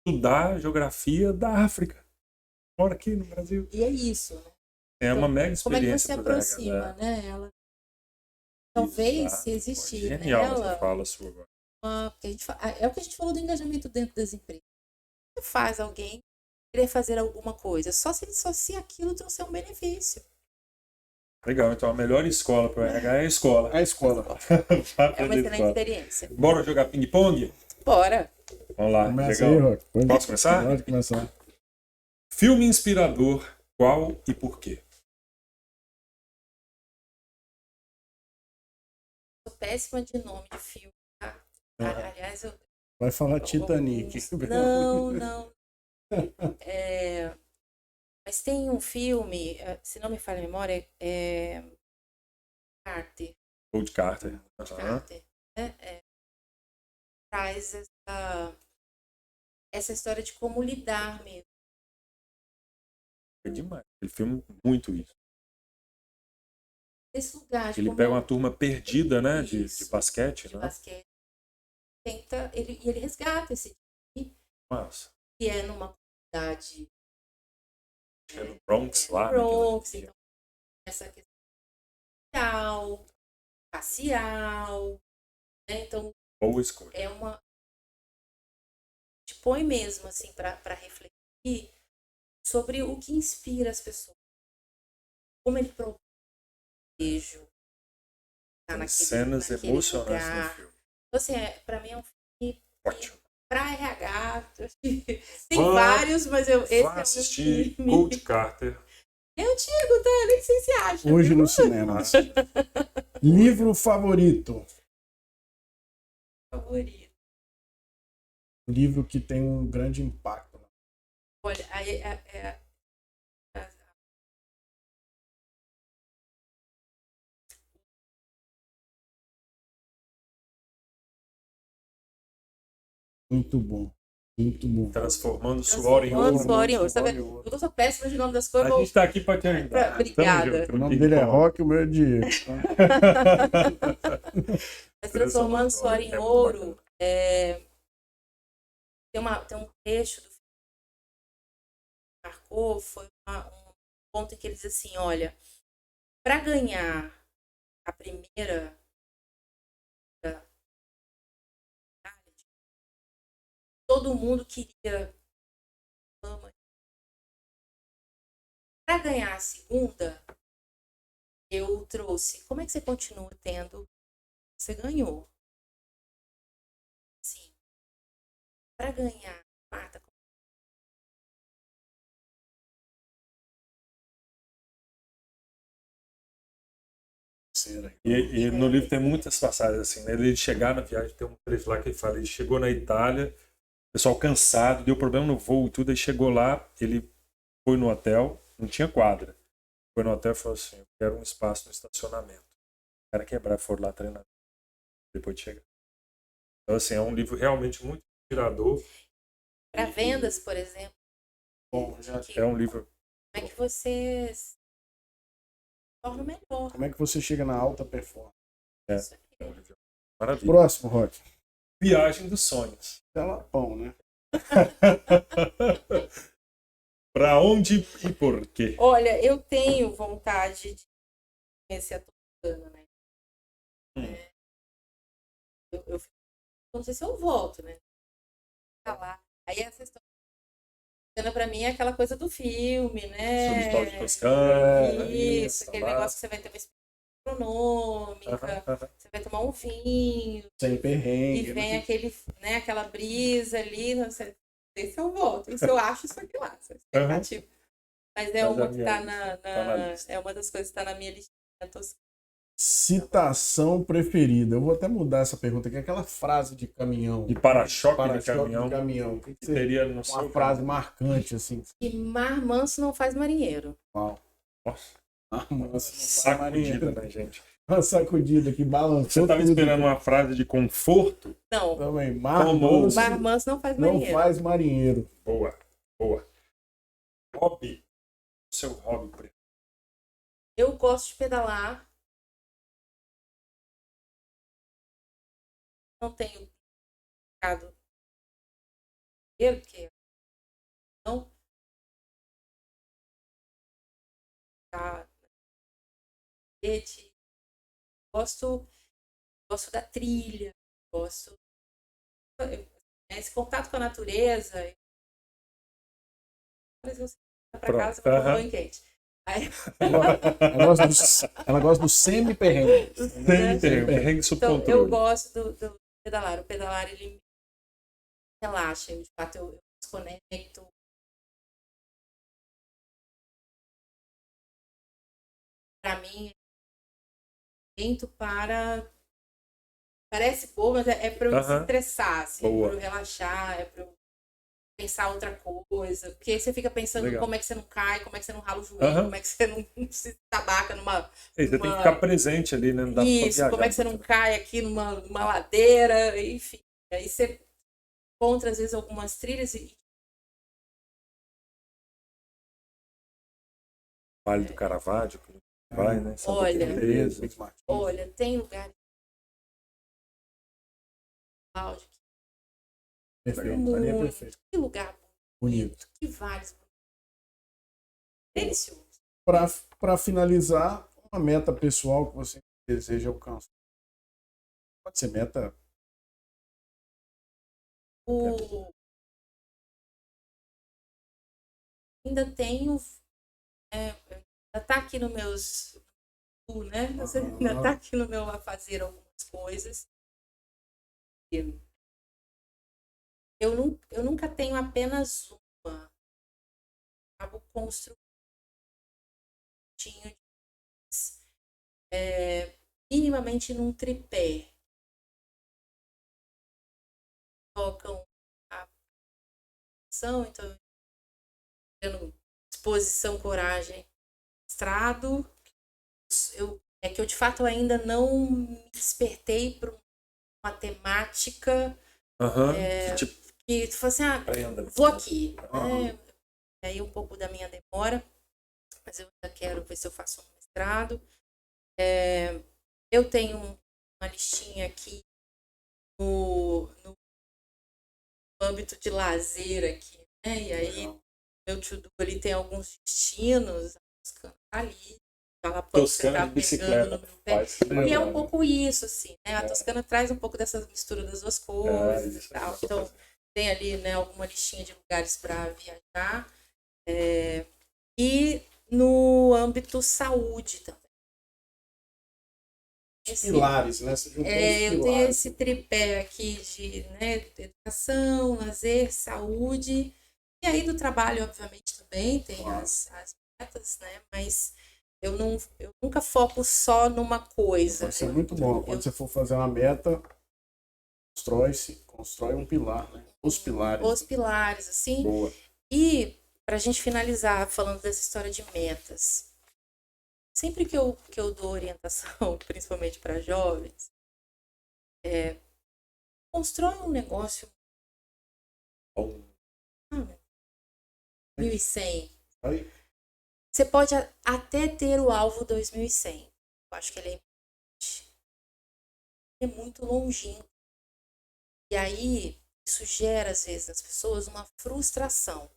estudar a geografia da África, fora aqui no Brasil. E é isso, né? É uma mega experiência. Como é que você aproxima, né? Ela talvez se existir nela. Fala sua agora. É o que a gente falou do engajamento dentro das empresas. Você faz alguém querer fazer alguma coisa, só se aquilo trouxer um benefício. Legal, então a melhor escola para o RH é a escola. A escola. É uma excelente experiência. Bora jogar ping-pong? Bora. Vamos lá. Começa legal. aí, Rock. Posso começar? Pode começar. Filme inspirador, qual e por quê? Sou péssima de nome de filme, tá? Aliás, Vai falar Titanic. Não. Mas tem um filme, se não me falha a memória, Carter. Coach Carter. Carter, né? Traz essa história de como lidar mesmo. É demais. Ele filma muito isso. Esse lugar de Ele como pega uma turma perdida, né? De Isso, basquete, de né? basquete. Ele resgata esse time, Nossa. que é numa comunidade É no Bronx lá. Bronx, então, essa questão racial, né? Então, Boa escolha. é uma te põe mesmo assim para refletir sobre o que inspira as pessoas, como ele provoca o desejo, tá Tem cenas emocionantes lugar. no filme. Então, assim, para mim é um filme Ótimo. para RH. Tem vários, mas esse Vá é assistir filme. Coach Carter. É antigo, tá? Nem sei se acha. Hoje viu? no cinema. Livro favorito. Favorito. Livro que tem um grande impacto. Olha, Muito bom. Muito bom. Transformando suor em ouro. Suor em ouro. Tá vendo? Eu sou péssima de nome das coisas. A gente tá aqui para te ajudar. Obrigada. O nome dele é Rock, o meu é Diego. Mas transformando suor em ouro, tem um trecho do filme que marcou, foi um ponto em que ele diz assim, olha, para ganhar a primeira todo mundo queria fama, Para ganhar a segunda, eu trouxe. Como é que você continua tendo? Você ganhou. Sim. Para ganhar, Marta. E no livro tem muitas passagens assim, né? Ele chegar na viagem, tem um trecho lá que ele fala, ele chegou na Itália, o pessoal cansado, deu problema no voo e tudo, aí chegou lá, ele foi no hotel, não tinha quadra. Foi no hotel e falou assim, eu quero um espaço no estacionamento. O cara quebrar, foram lá treinar depois de chegar. Então, assim, é um livro realmente muito inspirador. Para vendas, por exemplo. Bom, já É um livro... Como é que você se torna melhor? Como é que você chega na alta performance? É um livro maravilhoso. Próximo, Rock. Viagem dos sonhos. Telapão, né? Pra onde e por quê? Olha, eu tenho vontade de conhecer a Toscana, né? Eu não sei se eu volto, né? Tá lá. Aí essa história pra mim é aquela coisa do filme, né? Sobre história de Toscana. Isso, aquele negócio que você vai ter uma experiência gastronômica, você vai tomar um vinho, Sem perrengue. e vem né? aquele, né, aquela brisa ali, não sei se eu volto, se eu acho isso aqui lá, essa expectativa. Mas é uma que tá na lista. é uma das coisas que tá na minha lista. Citação preferida. Eu vou até mudar essa pergunta aqui. Aquela frase de caminhão. De para-choque de Para-choque caminhão. de caminhão. O que Que você- teria no uma seu frase marcante, assim. E mar manso não faz marinheiro. Uau. Nossa, Nossa, sacudida, né, gente? Uma sacudida que balançou. Você estava tudo. esperando uma frase de conforto? Não, Também. Mar Como- manso mar manso não faz não marinheiro. faz marinheiro. Boa, boa. Hobby. Seu hobby preferido. Eu gosto de pedalar. Não tenho ficado porque não tá gosto da trilha, gosto esse contato com a natureza. Mas você vai pra casa Pronto, e tomar banho quente. Aí, Ela gosta do semi-perrengue. Perrengue sob então, controle. eu gosto do pedalar. O pedalar, ele me relaxa. De fato, eu desconecto. Para mim, momento para... Parece bobo, mas é para eu desestressar, assim, é para eu relaxar, é para eu pensar outra coisa. Porque você fica pensando como é que você não cai, como é que você não rala o joelho, como é que você não se tabaca numa... Você tem que ficar presente ali, né? Não dá pra Isso, viajar, como é que você não cai aqui numa ladeira, enfim. Aí você encontra, às vezes, algumas trilhas e... Vale do Caravaggio, que vai, né? Santa Olha, Teresa. Olha, tem lugar Perfeito. Ali é perfeito. que lugar Bonito. que vários. Delicioso. Para finalizar, uma meta pessoal que você deseja alcançar. Pode ser meta. Ainda tenho. Ainda tá aqui no meus. Né? Você ainda tá aqui no meu a fazer algumas coisas. Eu nunca tenho apenas uma. Acabo construindo minimamente num tripé. Tocam a ação, então tendo disposição, coragem, estrado. É que eu de fato ainda não me despertei para uma temática que tu fala assim, vou aqui. Aí um pouco da minha demora, mas eu ainda quero ver se eu faço um mestrado. Eu tenho uma listinha aqui no âmbito de lazer aqui, né? E aí meu to-do ali tem alguns destinos, a Toscana tá ali, ela pode Toscana de bicicleta. no meu pé. E é um pouco isso, assim, né? A Toscana traz um pouco dessa mistura das duas coisas e tal. Então, tem ali, né, alguma listinha de lugares para viajar. E no âmbito saúde também. Pilares, né? Você juntou os eu tenho pilares. esse tripé aqui de, né, educação, lazer, saúde. E aí do trabalho, obviamente, também tem as metas, né? Mas eu nunca foco só numa coisa. Isso é muito bom. Quando você for fazer uma meta, constrói um pilar, né? Os pilares. Os pilares, assim. Boa. E, para a gente finalizar falando dessa história de metas, sempre que eu dou orientação, principalmente para jovens, constrói um negócio. 1.100. Aí. Você pode até ter o alvo 2.100. Eu acho que ele é importante. É muito longínquo. E aí, isso gera, às vezes, nas pessoas uma frustração.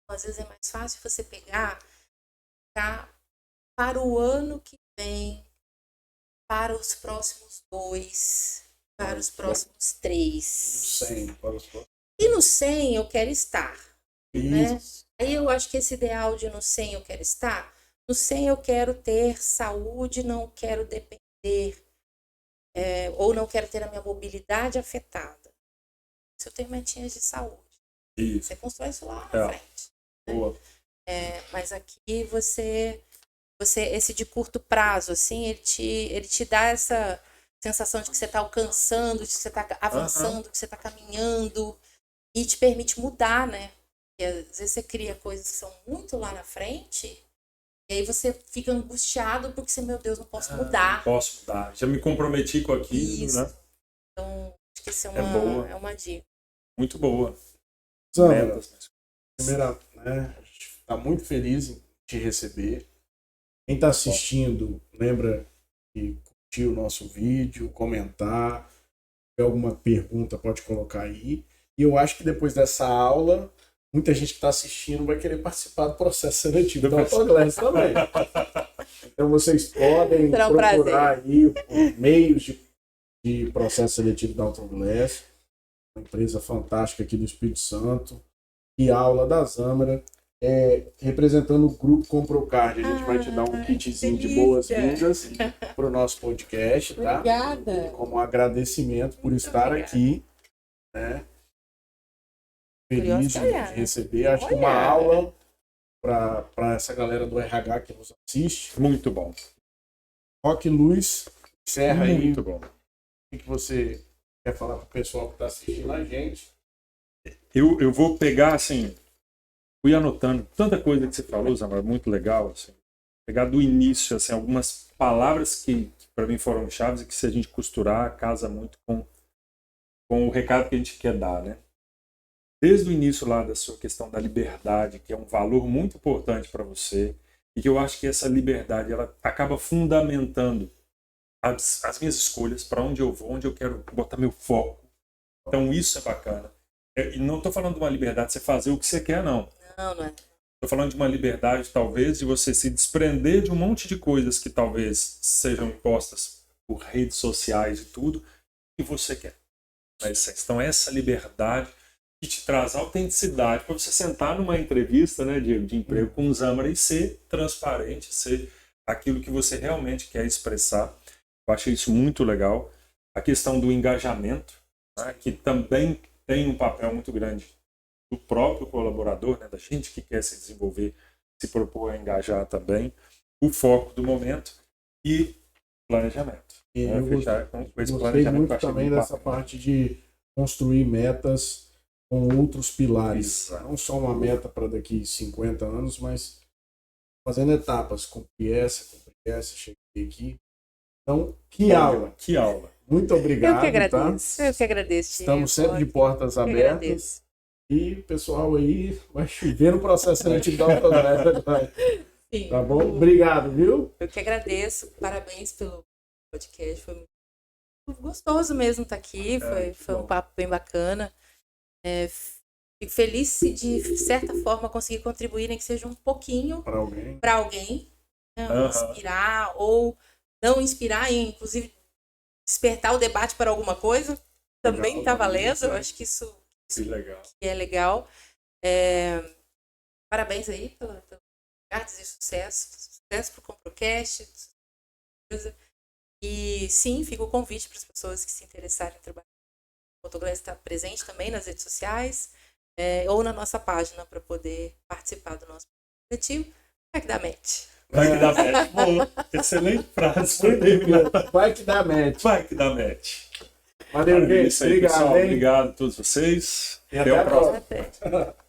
Às vezes é mais fácil você pegar para o ano que vem, para os próximos 2, para os próximos 3. 100 para os próximos. E no 100 eu quero estar. Né? Isso. Aí eu acho que esse ideal de no 100 eu quero estar, no 100 eu quero ter saúde, não quero depender, ou não quero ter a minha mobilidade afetada. Se eu tenho metinhas de saúde, você constrói isso lá na frente. Boa. Mas aqui você esse de curto prazo, assim, ele te dá essa sensação de que você está alcançando, de que você está avançando, que você está caminhando, e te permite mudar, né? Porque às vezes você cria coisas que são muito lá na frente, e aí você fica angustiado porque você, meu Deus, não posso mudar. Não posso mudar. Já me comprometi com aquilo, Isso. né? Então, acho que isso boa. é uma dica. Muito boa. Sandra, primeira, né? A gente está muito feliz em te receber. Quem está assistindo, lembra de curtir o nosso vídeo, comentar. Se tiver alguma pergunta, pode colocar aí. E eu acho que depois dessa aula, muita gente que está assistindo vai querer participar do processo seletivo da Autoglass também. Então vocês podem procurar aí os meios de processo seletivo da Autoglass, uma empresa fantástica aqui do Espírito Santo, e aula da Zâmara, representando o grupo Comprocard. A gente vai te dar um kitzinho de boas-vindas para o nosso podcast, tá? Obrigada. Como agradecimento por estar aqui, né? Feliz de receber. Acho que uma aula para essa galera do RH que nos assiste. Muito bom. Roque Luz, encerra aí. Muito bom. O que você quer falar para o pessoal que está assistindo a gente? Eu vou pegar, assim, fui anotando tanta coisa que você falou, Zamara, muito legal, assim. Pegar do início, assim, algumas palavras que para mim foram chaves e que se a gente costurar, casa muito com o recado que a gente quer dar, né? Desde o início lá da sua questão da liberdade, que é um valor muito importante para você, e que eu acho que essa liberdade ela acaba fundamentando as minhas escolhas, para onde eu vou, onde eu quero botar meu foco. Então isso é bacana. E não estou falando de uma liberdade de você fazer o que você quer, não. Não é. Estou falando de uma liberdade, talvez, de você se desprender de um monte de coisas que talvez sejam impostas por redes sociais e tudo, que você quer. Mas, então, essa liberdade que te traz autenticidade para você sentar numa entrevista, né, de emprego com o Zâmara e ser transparente, ser aquilo que você realmente quer expressar. Eu achei isso muito legal. A questão do engajamento, né, que também tem um papel muito grande do próprio colaborador, né, da gente que quer se desenvolver, se propor a engajar também. O foco do momento e planejamento. E né, eu fechar com esse gostei planejamento. muito também dessa parte de construir metas com outros pilares. Exato. Não só uma meta para daqui 50 anos, mas fazendo etapas. Cumprir essa, cheguei aqui. Então, que aula! Que aula! Muito obrigado. Eu que agradeço. Tá? Eu que agradeço. Estamos sempre de portas abertas. E o pessoal aí vai chover no processo seletivo da Autoglass agora. Sim. Tá bom? Obrigado, viu? Eu que agradeço. Parabéns pelo podcast. Foi muito gostoso mesmo estar aqui. Foi um papo bem bacana. Fico feliz se de certa forma conseguir contribuir, nem que seja um pouquinho para alguém, né? Inspirar ou não inspirar, e inclusive despertar o debate para alguma coisa, também está valendo. Eu acho que isso legal. é legal. parabéns aí pela artes e sucesso para o Comprocast. E sim, fica o convite para as pessoas que se interessarem em trabalhar. O Autoglass está presente também nas redes sociais ou na nossa página para poder participar do nosso coletivo. Vai que dá match. Vai que dá match. Boa. Excelente frase para terminar. Vai que dá match. Vai que dá match. Valeu, gente. Isso aí, Obrigado, pessoal. hein? Obrigado a todos vocês. E até a próxima. Até.